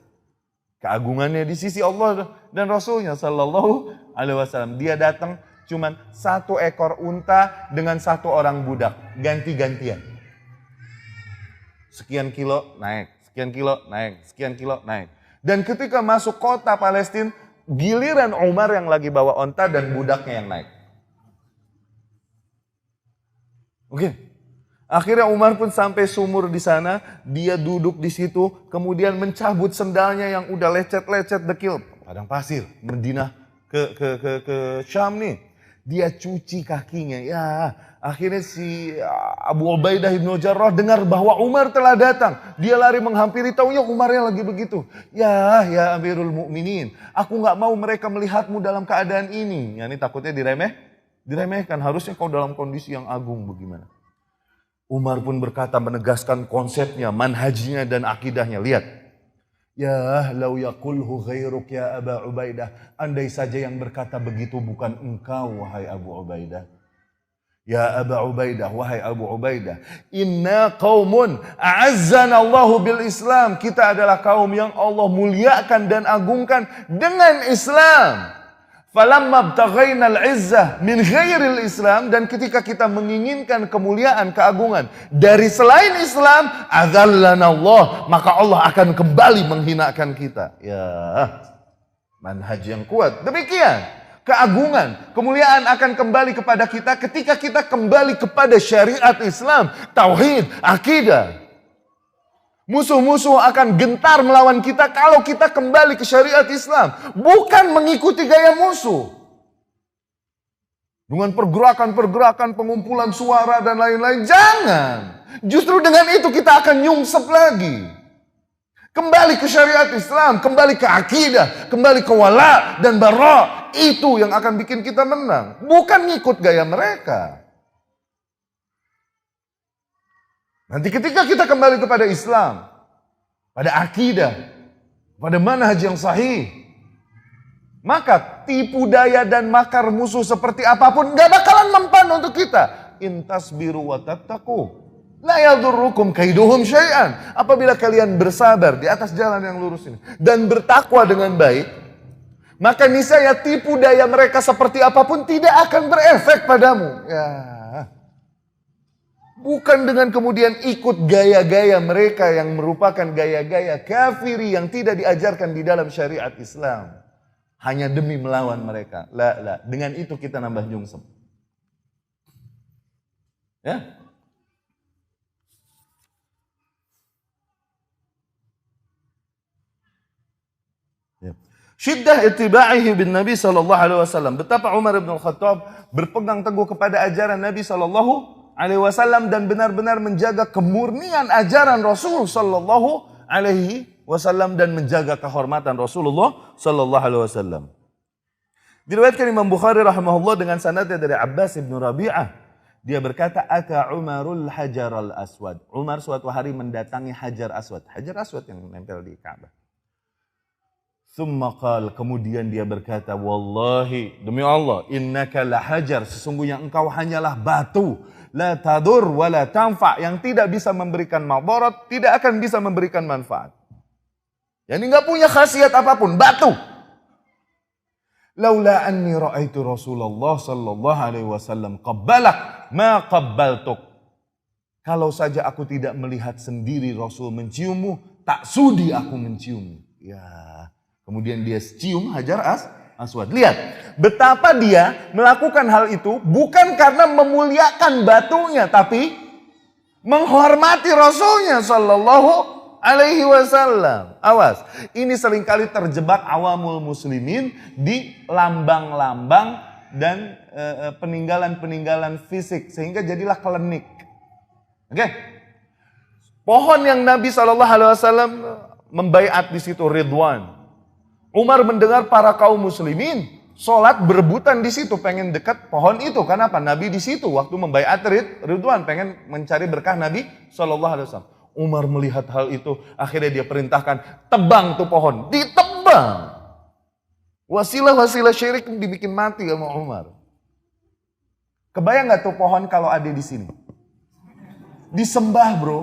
Keagungannya di sisi Allah dan Rasulnya Sallallahu Alaihi Wasallam. Dia datang cuman 1 ekor unta dengan 1 orang budak, ganti-gantian. Sekian kilo naik, sekian kilo naik, sekian kilo naik. Dan ketika masuk kota Palestina, giliran Umar yang lagi bawa onta dan budaknya yang naik. Oke. Akhirnya Umar pun sampai sumur di sana, dia duduk di situ, kemudian mencabut sendalnya yang udah lecet-lecet dekil, padang pasir, Madinah ke Syam nih. Dia cuci kakinya. Ya, akhirnya si Abu Ubaidah ibn Jarrah dengar bahwa Umar telah datang. Dia lari menghampiri, taunya Umarnya lagi begitu. Ya Amirul Mukminin, aku nggak mau mereka melihatmu dalam keadaan ini. Ya, ini takutnya diremehkan. Harusnya kau dalam kondisi yang agung bagaimana? Umar pun berkata, menegaskan konsepnya, manhajnya dan akidahnya. Lihat. Ya lau yaqulhu ghairuk ya Aba Ubaidah. Andai saja yang berkata begitu bukan engkau wahai Abu Ubaidah. Ya Aba Ubaidah, wahai Abu Ubaidah. Inna qaumun a'azzana Allahu bil Islam. Kita adalah kaum yang Allah muliakan dan agungkan dengan Islam. Falamma btaghaina al-izzah min ghairil Islam, dan ketika kita menginginkan kemuliaan, keagungan dari selain Islam, adzallana Allah, maka Allah akan kembali menghinakan kita. Ya, manhaj yang kuat. Demikian, keagungan, kemuliaan akan kembali kepada kita ketika kita kembali kepada syariat Islam, tauhid, akidah. Musuh-musuh akan gentar melawan kita kalau kita kembali ke syariat Islam. Bukan mengikuti gaya musuh. Dengan pergerakan-pergerakan, pengumpulan suara dan lain-lain. Jangan. Justru dengan itu kita akan nyungsep lagi. Kembali ke syariat Islam, kembali ke akidah, kembali ke wala dan bara. Itu yang akan bikin kita menang. Bukan ngikut gaya mereka. Nanti ketika kita kembali kepada Islam, pada akidah, pada manhaj yang sahih, maka tipu daya dan makar musuh seperti apapun gak bakalan mempan untuk kita. Intasbiru wa tattaqu la yadurrukum kaiduhum syai'an. Apabila kalian bersabar di atas jalan yang lurus ini dan bertakwa dengan baik, maka niscaya tipu daya mereka seperti apapun tidak akan berefek padamu. Ya. Bukan dengan kemudian ikut gaya-gaya mereka yang merupakan gaya-gaya kafiri yang tidak diajarkan di dalam syariat Islam. Hanya demi melawan mereka. La. Dengan itu kita nambah nyungsep. Ya. Syiddah ittiba'ihi bin Nabi sallallahu alaihi wasallam. Betapa Umar bin Khattab berpegang teguh kepada ajaran Nabi sallallahu alaihi wasallam dan benar-benar menjaga kemurnian ajaran Rasul sallallahu alaihi wasallam dan menjaga kehormatan Rasulullah sallallahu alaihi wasallam. Diriwayatkan Imam Bukhari rahimahullah dengan sanadnya dari Abbas bin Rabi'ah. Dia berkata, "Ata Umarul Hajar al-Aswad." Umar suatu hari mendatangi Hajar Aswad. Hajar Aswad yang nempel di Ka'bah. Tsumma qala, kemudian dia berkata, "Wallahi, demi Allah, innaka la hajar, sesungguhnya engkau hanyalah batu. La tadur wa la tanfa, yang tidak bisa memberikan madarat, tidak akan bisa memberikan manfaat." Yang ini enggak punya khasiat apapun, batu. Laula anni ra'aitu Rasulullah sallallahu alaihi wasallam qabbalak ma qabbaltuk. Kalau saja aku tidak melihat sendiri Rasul menciummu, tak sudi aku menciummu. Ya, kemudian dia cium Hajar Aswad. Lihat betapa dia melakukan hal itu bukan karena memuliakan batunya, tapi menghormati Rasulnya sallallahu alaihi wasallam. Awas, ini seringkali terjebak awamul muslimin di lambang-lambang dan peninggalan-peninggalan fisik sehingga jadilah klinik. Oke. Pohon yang Nabi sallallahu alaihi wasallam membaiat di situ Ridwan. Umar mendengar para kaum muslimin sholat berebutan di situ, pengen dekat pohon itu. Kenapa? Nabi di situ waktu membaiat Ridwan, pengen mencari berkah Nabi SAW. Umar melihat hal itu, akhirnya dia perintahkan tebang tuh pohon, ditebang. Wasilah-wasilah syirik dibikin mati sama Umar. Kebayang nggak tuh pohon kalau ada di sini? Disembah, bro.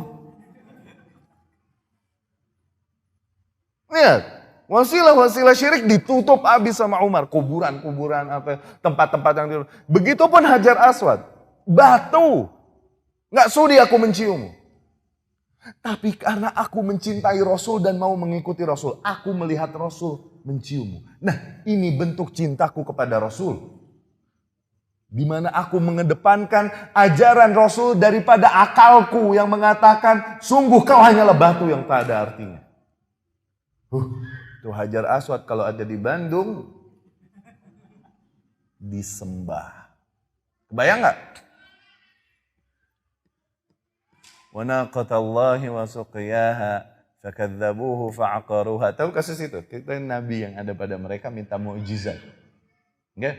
Lihat, wasilah-wasilah syirik ditutup habis sama Umar. Kuburan-kuburan, tempat-tempat yang dulu. Begitupun Hajar Aswad. Batu. Nggak sudi aku menciummu. Tapi karena aku mencintai Rasul dan mau mengikuti Rasul, aku melihat Rasul menciummu. Nah, ini bentuk cintaku kepada Rasul. Di mana aku mengedepankan ajaran Rasul daripada akalku yang mengatakan, sungguh kau hanyalah batu yang tak ada artinya. Tuh Hajar Aswad kalau ada di Bandung, disembah. Kebayang nggak? Wa naqatallahi wa suqiyaha fakadzabuhu fa'aqaruha. Tahu kasus itu? Kita nabi yang ada pada mereka minta mukjizat. Oke?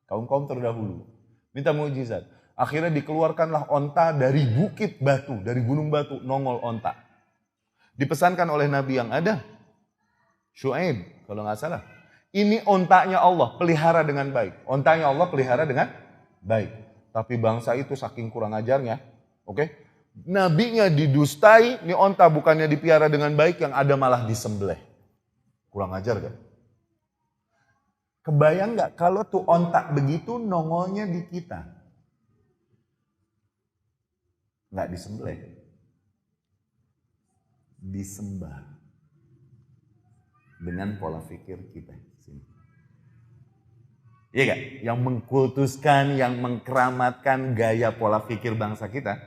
Kaum-kaum terdahulu minta mukjizat. Akhirnya dikeluarkanlah onta dari bukit batu, dari gunung batu, nongol onta. Dipesankan oleh nabi yang ada, Syuaib kalau nggak salah. Ini ontanya Allah, pelihara dengan baik. Ontanya Allah pelihara dengan baik. Tapi bangsa itu saking kurang ajarnya, oke? Nabinya didustai, ini onta bukannya dipelihara dengan baik, yang ada malah disembelih. Kurang ajar kan? Kebayang nggak kalau tuh onta begitu nongolnya di kita? Nggak disembelih. Disembah. Dengan pola pikir kita. Iya gak? Yang mengkultuskan, yang mengkeramatkan gaya pola pikir bangsa kita.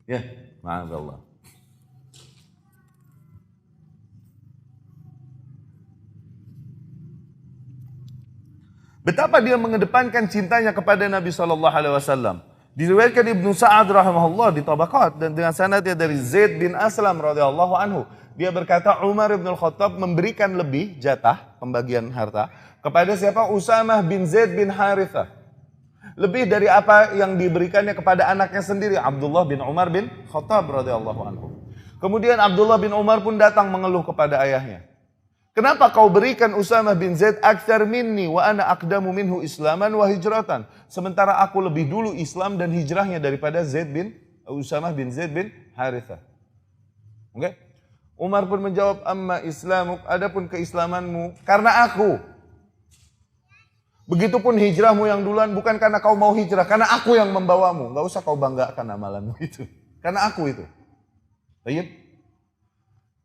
Ya, ma'azallah. Betapa dia mengedepankan cintanya kepada Nabi SAW. Diriwayatkan Ibnu Sa'ad rahimahullah di Tabaqat dan dengan sanadnya dari Zaid bin Aslam radhiyallahu anhu. Dia berkata Umar bin Khattab memberikan lebih jatah pembagian harta kepada siapa? Usamah bin Zaid bin Harithah. Lebih dari apa yang diberikannya kepada anaknya sendiri, Abdullah bin Umar bin Khattab radhiyallahu anhu. Kemudian Abdullah bin Umar pun datang mengeluh kepada ayahnya. Kenapa kau berikan Usamah bin Zaid aktsar minni wa ana aqdamu minhu islaman wa hijratan? Sementara aku lebih dulu Islam dan hijrahnya daripada Usamah bin Zaid bin Harithah. Oke? Umar pun menjawab, amma islamuk, adapun keislamanmu karena aku. Begitupun hijrahmu yang duluan bukan karena kau mau hijrah, karena aku yang membawamu. Gak usah kau banggakan amalanmu itu. Karena aku itu. Baik.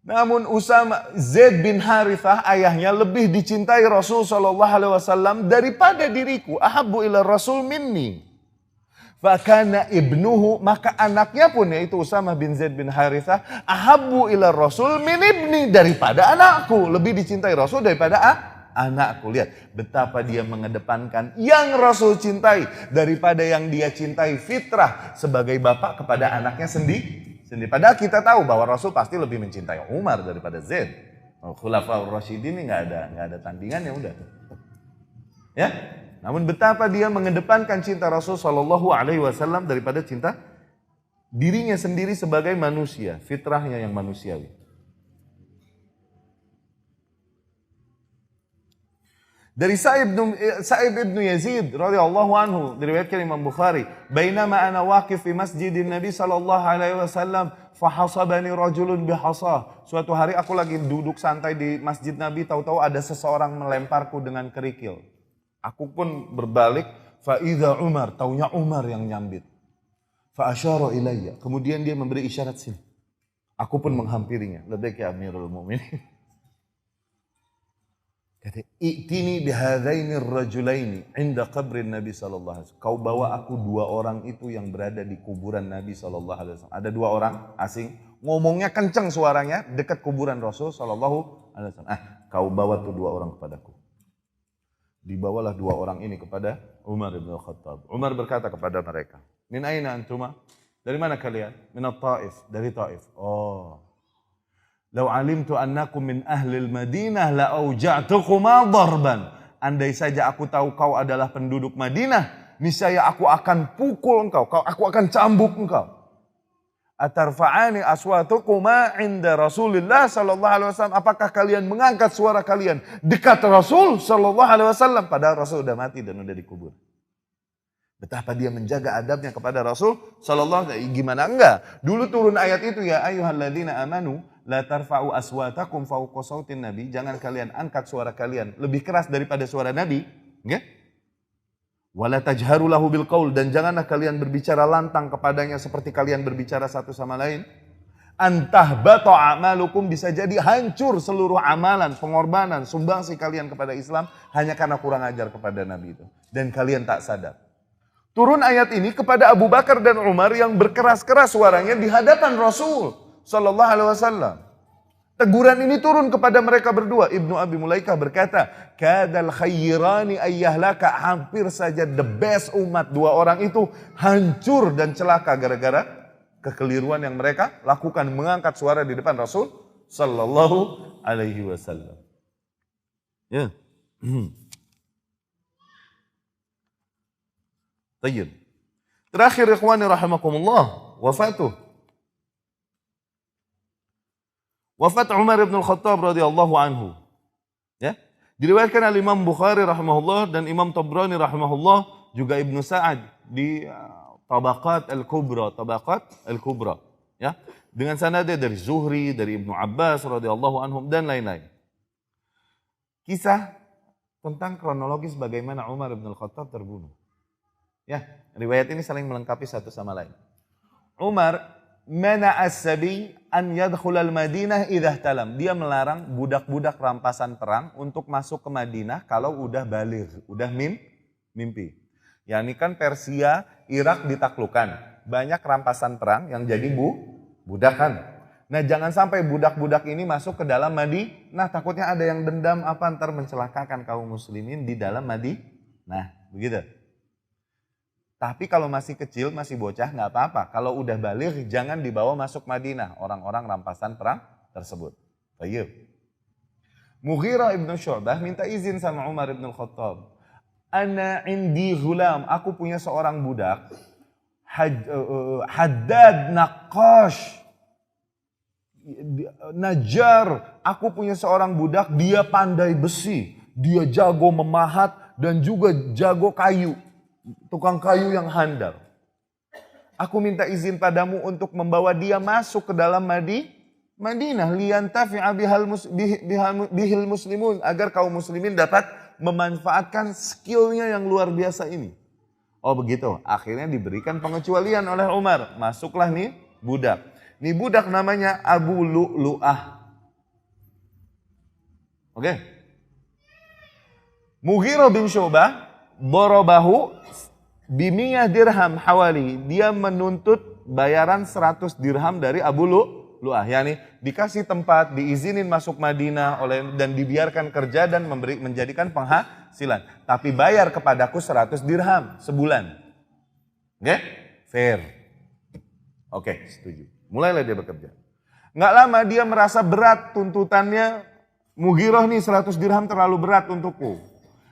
Namun Usama Zaid bin Harithah ayahnya lebih dicintai Rasul SAW daripada diriku. Ahabbu ila Rasul minni. Fakana ibnuhu, maka anaknya pun yaitu Usamah bin Zaid bin Harithah ahabbu ila Rasul min ibni, daripada anakku. Lebih dicintai Rasul daripada anakku. Lihat betapa dia mengedepankan yang Rasul cintai daripada yang dia cintai, fitrah sebagai bapak kepada anaknya sendiri. Padahal kita tahu bahwa Rasul pasti lebih mencintai Umar daripada Zaid. Khulafaur Rasyidin ini nggak ada tandingannya udah. Ya. Namun betapa dia mengedepankan cinta Rasul Shallallahu Alaihi Wasallam daripada cinta dirinya sendiri sebagai manusia, fitrahnya yang manusiawi. Dari Sa'ib ibnu Yazid radhiyallahu anhu diriwayatkan Imam Bukhari, "Bainama ana waqif fi masjidin Nabi sallallahu alaihi wasallam, fahasabani rajulun bihasah." Suatu hari aku lagi duduk santai di masjid Nabi, tahu-tahu ada seseorang melemparku dengan kerikil. Aku pun berbalik, fa idza Umar, taunya Umar yang nyambit. Fa asyara ilayya, kemudian dia memberi isyarat sini. Aku pun menghampirinya. Labbaik ya Amirul Mukminin. Kata, "I'tini bihadzaini ar-rajulaini 'inda qabri Nabi sallallahu alaihi wasallam." Kau bawa aku dua orang itu yang berada di kuburan Nabi sallallahu alaihi wasallam. Ada dua orang asing, ngomongnya kencang suaranya dekat kuburan Rasul sallallahu alaihi wasallam. Kau bawa tuh dua orang kepadaku. Dibawalah dua orang ini kepada Umar bin Khattab. Umar berkata kepada mereka, "Min aina antuma?" Dari mana kalian? "Min at-Taif." Dari Taif. Oh. "Lau alimtu annakum min ahlil Madinah la auja'tukuma darban." Andai saja aku tahu kau adalah penduduk Madinah, niscaya aku akan pukul engkau, aku akan cambuk engkau. "Atarfa'ani aswatukuma 'inda Rasulillah sallallahu alaihi wasallam." Apakah kalian mengangkat suara kalian dekat Rasul sallallahu alaihi wasallam padahal Rasul sudah mati dan sudah dikubur? Betapa dia menjaga adabnya kepada Rasul sallallahu alaihi wasallam. Gimana enggak? Dulu turun ayat itu, ya ayyuhalladzina amanu la tarfa'u aswatakum fawqa sautin nabi. Jangan kalian angkat suara kalian lebih keras daripada suara Nabi, nggih? Wala tajharu lahu bil qaul, dan janganlah kalian berbicara lantang kepadanya seperti kalian berbicara satu sama lain. Antahbata a'malukum, bisa jadi hancur seluruh amalan, pengorbanan, sumbangsi kalian kepada Islam hanya karena kurang ajar kepada Nabi itu. Dan kalian tak sadar. Turun ayat ini kepada Abu Bakar dan Umar yang berkeras-keras suaranya di hadapan Rasul sallallahu alaihi wasallam. Teguran ini turun kepada mereka berdua. Ibnu Abi Mulaikah berkata, kadal khayrani ayyahlaka, hampir saja the best umat, dua orang itu hancur dan celaka gara-gara kekeliruan yang mereka lakukan, mengangkat suara di depan Rasul sallallahu alaihi wasallam. Ya. Tayyib. Terakhir ikhwani rahimakumullah, wafat Umar bin Al-Khattab radhiyallahu anhu. Ya. Diriwayatkan oleh Imam Bukhari rahimahullah dan Imam Tabrani rahimahullah, juga Ibnu Sa'ad di Tabaqat Al-Kubra, ya. Dengan sanadnya dari Zuhri, dari Ibnu Abbas radhiyallahu anhum dan lain-lain. Kisah tentang kronologis bagaimana Umar bin Al-Khattab terbunuh. Ya, riwayat ini saling melengkapi satu sama lain. Umar mana'as sabi an yadkhulal Madinah idza talam. Dia melarang budak-budak rampasan perang untuk masuk ke Madinah kalau udah baligh, udah mimpi. Ya, ini kan Persia, Irak ditaklukkan. Banyak rampasan perang yang jadi budakan. Nah, jangan sampai budak-budak ini masuk ke dalam Madinah. Takutnya ada yang dendam ntar mencelakakan kaum muslimin di dalam Madinah. Nah, begitu. Tapi kalau masih kecil, masih bocah, nggak apa-apa. Kalau udah baligh, jangan dibawa masuk Madinah orang-orang rampasan perang tersebut. Baik. Mughirah ibn Syu'bah minta izin sama Umar ibn Khattab. Ana indi ghulam, aku punya seorang budak. Haddad naqash. Najar, aku punya seorang budak, dia pandai besi. Dia jago memahat dan juga jago kayu. Tukang kayu yang handal. Aku minta izin padamu untuk membawa dia masuk ke dalam Madinah. Liyantafi'a bihil muslimun. Agar kaum muslimin dapat memanfaatkan skillnya yang luar biasa ini. Oh begitu. Akhirnya diberikan pengecualian oleh Umar. Masuklah nih budak. Nih budak namanya Abu Lu'lu'ah. Oke. Mughirah bin Syu'bah borobahu bimiyah dirham hawali. Dia menuntut bayaran 100 dirham dari Abu Lu'lu'ah. Yani dikasih tempat, diizinin masuk Madinah dan dibiarkan kerja dan menjadikan penghasilan. Tapi bayar kepadaku 100 dirham sebulan. Oke? Fair. Oke, setuju. Mulailah dia bekerja. Nggak lama dia merasa berat tuntutannya. Mughirah nih 100 dirham terlalu berat untukku.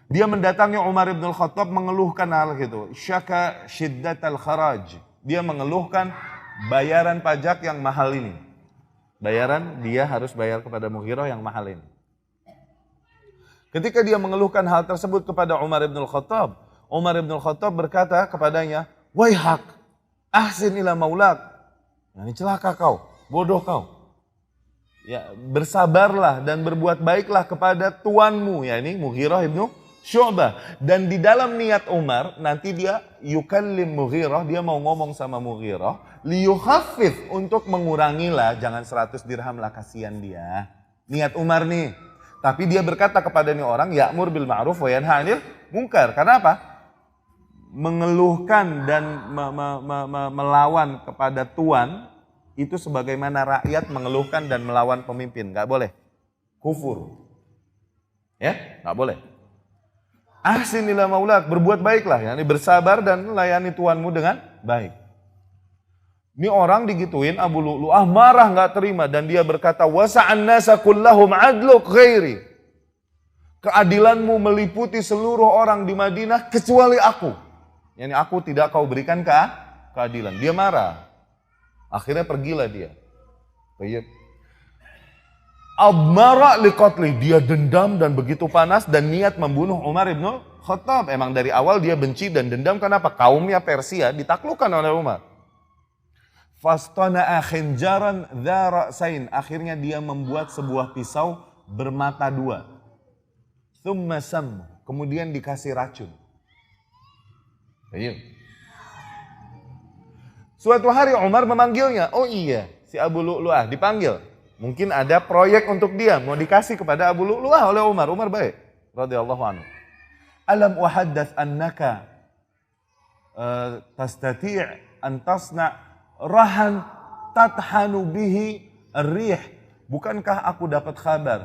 Dia mendatangi Umar ibn Al-Khattab mengeluhkan hal itu. Syaka syiddatal kharaj. Dia mengeluhkan bayaran pajak yang mahal ini. Bayaran dia harus bayar kepada Mughirah yang mahal ini. Ketika dia mengeluhkan hal tersebut kepada Umar ibn Al-Khattab, Umar ibn Al-Khattab berkata kepadanya, "Waihak, ahsin ila maulak." Ini celaka kau, bodoh kau. Ya, bersabarlah dan berbuat baiklah kepada tuanmu, yakni Mughirah ibn Syu'bah. Dan di dalam niat Umar, nanti dia yukallim Mughirah, dia mau ngomong sama Mughirah, liyukhafif, untuk mengurangilah, jangan 100 dirham lah, kasihan dia. Niat Umar nih. Tapi dia berkata kepada nih orang, ya'mur bil ma'ruf wa yanha 'anil munkar. Karena apa? Mengeluhkan dan melawan kepada tuan, itu sebagaimana rakyat mengeluhkan dan melawan pemimpin. Gak boleh. Kufur. Ya, gak boleh. Ahsin ila maulak, berbuat baiklah, yakni bersabar dan layani tuanmu dengan baik. Ini orang digituin, Abu Lu'lu'ah marah gak terima dan dia berkata, wasa'an nasa kullahum adluk ghairi. Keadilanmu meliputi seluruh orang di Madinah kecuali aku. Yani aku tidak kau berikan keadilan. Dia marah. Akhirnya pergilah dia. Abmara liqatli, dia dendam dan begitu panas dan niat membunuh Umar ibn Khattab. Emang dari awal dia benci dan dendam, kenapa? Kaumnya Persia ditaklukkan oleh Umar. Fastana'a khinjaran dza ra'sain. Akhirnya dia membuat sebuah pisau bermata dua. Tsumma sam. Kemudian dikasih racun. Ayo. Suatu hari Umar memanggilnya. Oh iya, si Abu Lu'lu'ah dipanggil. Mungkin ada proyek untuk dia, mau dikasih kepada Abu Lu'lu'ah oleh Umar. Umar baik, radhiyallahu anhu. Alam uhaddath annaka tastati' an tasna' rahan tathanu bihi ar-rih. Bukankah aku dapat kabar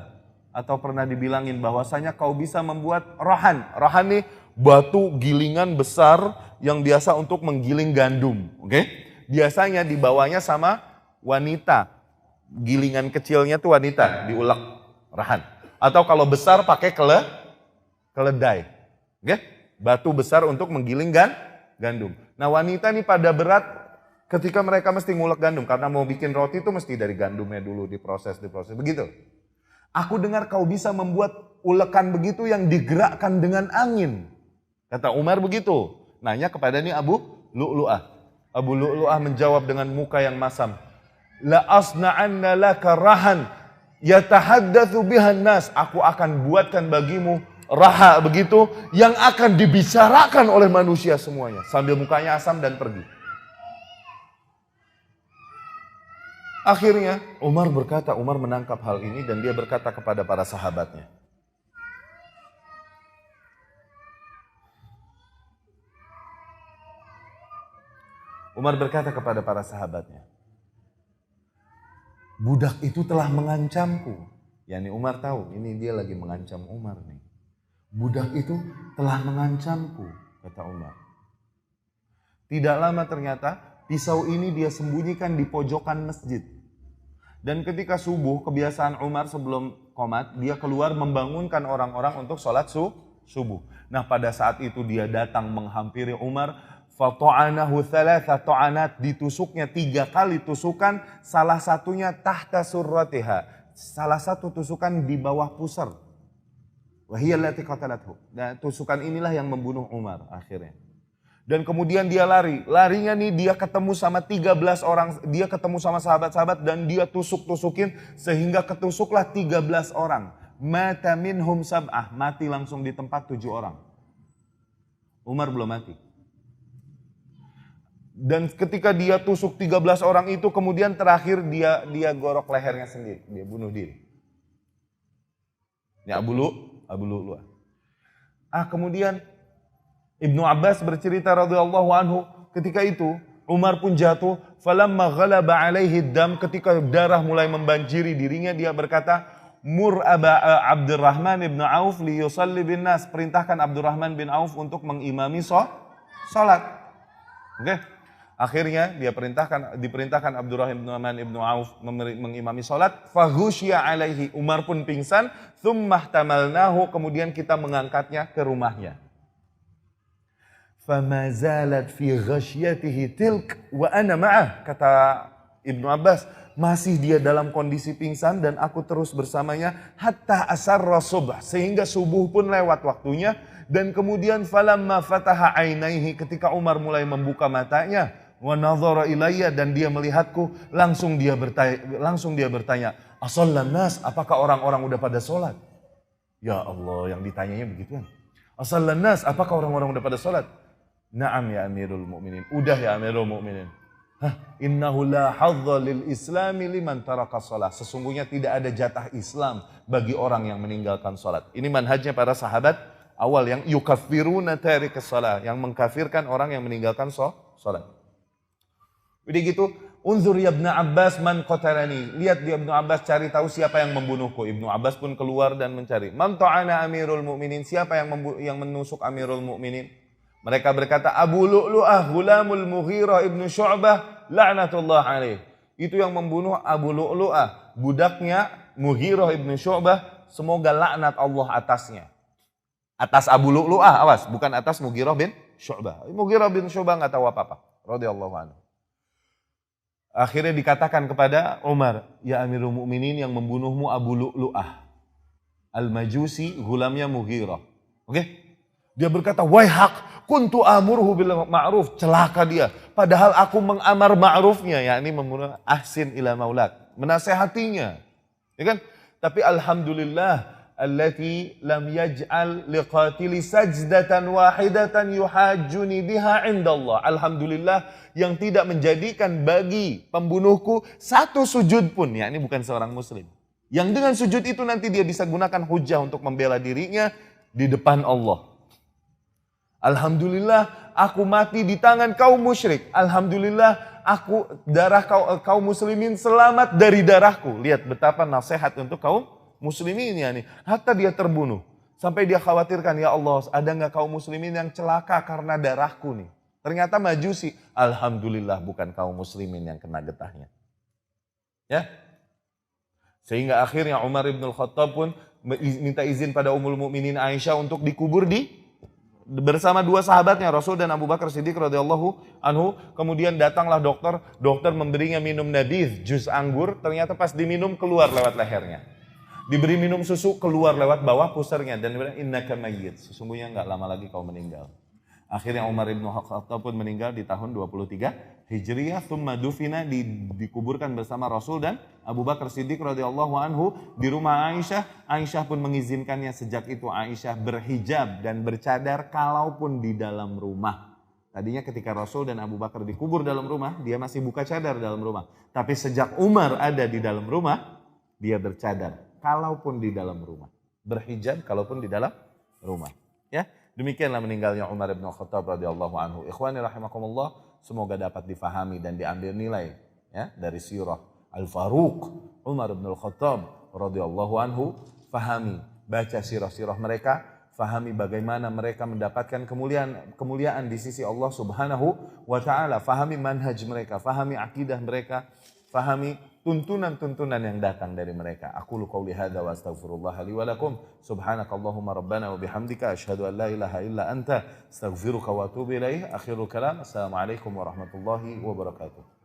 atau pernah dibilangin bahwasanya kau bisa membuat rahan. Rahan nih batu gilingan besar yang biasa untuk menggiling gandum, oke? Biasanya dibawanya sama wanita. Gilingan kecilnya tuh wanita, diulek rahan. Atau kalau besar pakai keledai. Oke? Batu besar untuk menggiling gandum. Nah wanita nih pada berat ketika mereka mesti ngulek gandum. Karena mau bikin roti itu mesti dari gandumnya dulu diproses. Begitu. Aku dengar kau bisa membuat ulekan begitu yang digerakkan dengan angin. Kata Umar begitu. Nanya kepada nih Abu Lu'lu'ah. Abu Lu'lu'ah menjawab dengan muka yang masam. La asna'anna laka rahan yatahaddatsu bihan nas. Aku akan buatkan bagimu raha begitu yang akan dibicarakan oleh manusia semuanya. Sambil mukanya asam dan pergi. Akhirnya Umar berkata, Umar menangkap hal ini dan dia berkata kepada para sahabatnya. Umar berkata kepada para sahabatnya, budak itu telah mengancamku. Yani Umar tahu, ini dia lagi mengancam Umar nih. Budak itu telah mengancamku, kata Umar. Tidak lama ternyata pisau ini dia sembunyikan di pojokan masjid. Dan ketika subuh, kebiasaan Umar sebelum qomat, dia keluar membangunkan orang-orang untuk sholat subuh. Nah pada saat itu dia datang menghampiri Umar. Fato'anahu thalatha to'anat, ditusuknya 3 kali tusukan, salah satunya tahta surratiha, salah satu tusukan di bawah pusar. Wahiyallati qatalathu. Nah, tusukan inilah yang membunuh Umar akhirnya. Dan kemudian dia lari, larinya nih dia ketemu sama 13 orang, dia ketemu sama sahabat-sahabat dan dia tusuk-tusukin sehingga ketusuklah 13 orang. Mata minhum sab'ah, mati langsung di tempat 7 orang. Umar belum mati. Dan ketika dia tusuk 13 orang itu, kemudian terakhir dia gorok lehernya sendiri. Dia bunuh diri. Ya Abu Lu'lu'ah. Kemudian Ibnu Abbas bercerita radhiyallahu anhu, ketika itu Umar pun jatuh. Falamma ghalaba alaihi dam, ketika darah mulai membanjiri dirinya, dia berkata, Mur Aba Abdurrahman ibn Auf li yusalli bin nas. Perintahkan Abdurrahman bin Auf untuk mengimami salat. Oke? Akhirnya diperintahkan Abdurrahman ibn Auf mengimami salat. Faghusya alaihi, Umar pun pingsan. Tsumma ihtamalnahu, kemudian kita mengangkatnya ke rumahnya. Fama zalat fi ghasyatihi tilk wa ana ma'ah, kata Ibnu Abbas, masih dia dalam kondisi pingsan dan aku terus bersamanya hatta asarra subh, sehingga subuh pun lewat waktunya. Dan kemudian falamma fataha ainaihi, ketika Umar mulai membuka matanya, wa nadhara ilayya, dan dia melihatku, langsung dia bertanya, asallan nas, apakah orang-orang udah pada sholat? Ya Allah, yang ditanyanya begituan. Asallan nas, apakah orang-orang udah pada sholat? Na'am ya Amirul Mu'minin. Udah ya Amirul Mu'minin. Innahu la hadza lil islami liman taraka sholat. Sesungguhnya tidak ada jatah Islam bagi orang yang meninggalkan sholat. Ini manhajnya para sahabat awal yang yukaffiruna tarikas sholat, yang mengkafirkan orang yang meninggalkan sholat. Jadi gitu, unzur ya Ibnu Abbas man qatalani. Lihat dia Ibnu Abbas, cari tahu siapa yang membunuhku. Ibnu Abbas pun keluar dan mencari. Man ta'ana Amirul Mu'minin, siapa yang menusuk Amirul Mu'minin? Mereka berkata, Abu Lu'lu'ah Ghulamul Mughirah ibnu Syu'bah la'natullah alaih. Itu yang membunuh Abu Lu'lu'ah, budaknya Mughirah ibnu Syu'bah, semoga laknat Allah atasnya. Atas Abu Lu'lu'ah, awas, bukan atas Mughirah bin Syu'bah. Mughirah bin Syu'bah enggak tahu apa-apa, radhiyallahu anhu. Akhirnya dikatakan kepada Umar, ya Amirul Mukminin, yang membunuhmu Abu Lu'lu'ah Al-Majusi, gulamnya Mughirah. Oke? Dia berkata, waihak, kuntu amurhu bil ma'ruf. Celaka dia. Padahal aku mengamar ma'rufnya, yakni ahsin ila maulak. Menasehatinya. Ya kan? Tapi alhamdulillah, allati lam yaj'al liqatili sajdatan wahidatan yuhajjuni biha indallah. Alhamdulillah yang tidak menjadikan bagi pembunuhku satu sujud pun, yakni bukan seorang muslim. Yang dengan sujud itu nanti dia bisa gunakan hujah untuk membela dirinya di depan Allah. Alhamdulillah aku mati di tangan kaum musyrik. Alhamdulillah darah kaum muslimin selamat dari darahku. Lihat betapa nasihat untuk kaum muslimin ya nih. Hatta dia terbunuh. Sampai dia khawatirkan, ya Allah ada nggak kaum muslimin yang celaka karena darahku nih. Ternyata majusi. Alhamdulillah bukan kaum muslimin yang kena getahnya. Ya. Sehingga akhirnya Umar ibn al-Khattab pun minta izin pada Ummul Mukminin Aisyah untuk dikubur bersama dua sahabatnya, Rasul dan Abu Bakar Siddiq radhiyallahu anhu. Kemudian datanglah dokter memberinya minum nabidh, jus anggur. Ternyata pas diminum keluar lewat lehernya. Diberi minum susu keluar lewat bawah pusernya dan bilang innaka mayyit, sesungguhnya enggak lama lagi kau meninggal. Akhirnya Umar bin Khattab pun meninggal di tahun 23 Hijriah, thumma dufina, dikuburkan bersama Rasul dan Abu Bakar Siddiq radhiyallahu anhu di rumah Aisyah. Aisyah pun mengizinkannya sejak itu Aisyah berhijab dan bercadar kalaupun di dalam rumah. Tadinya ketika Rasul dan Abu Bakar dikubur dalam rumah, dia masih buka cadar dalam rumah. Tapi sejak Umar ada di dalam rumah, dia bercadar kalaupun di dalam rumah. Berhijab kalaupun di dalam rumah. Ya. Demikianlah meninggalnya Umar bin Khattab radhiyallahu anhu. Ikhwani rahimakumullah, semoga dapat difahami dan diambil nilai ya dari sirah Al-Faruq Umar bin Khattab radhiyallahu anhu. Fahami, baca sirah-sirah mereka, fahami bagaimana mereka mendapatkan kemuliaan di sisi Allah Subhanahu wa taala, fahami manhaj mereka, fahami akidah mereka, fahami tuntunan-tuntunan yang datang dari mereka. Aqulu qouli hadza wa astaghfirullah li wa lakum. Subhanakallahumma rabbana wa bihamdika asyhadu an la ilaha illa anta astaghfiruka wa atubu ilaik. Akhirul kalam. Assalamualaikum warahmatullahi wabarakatuh.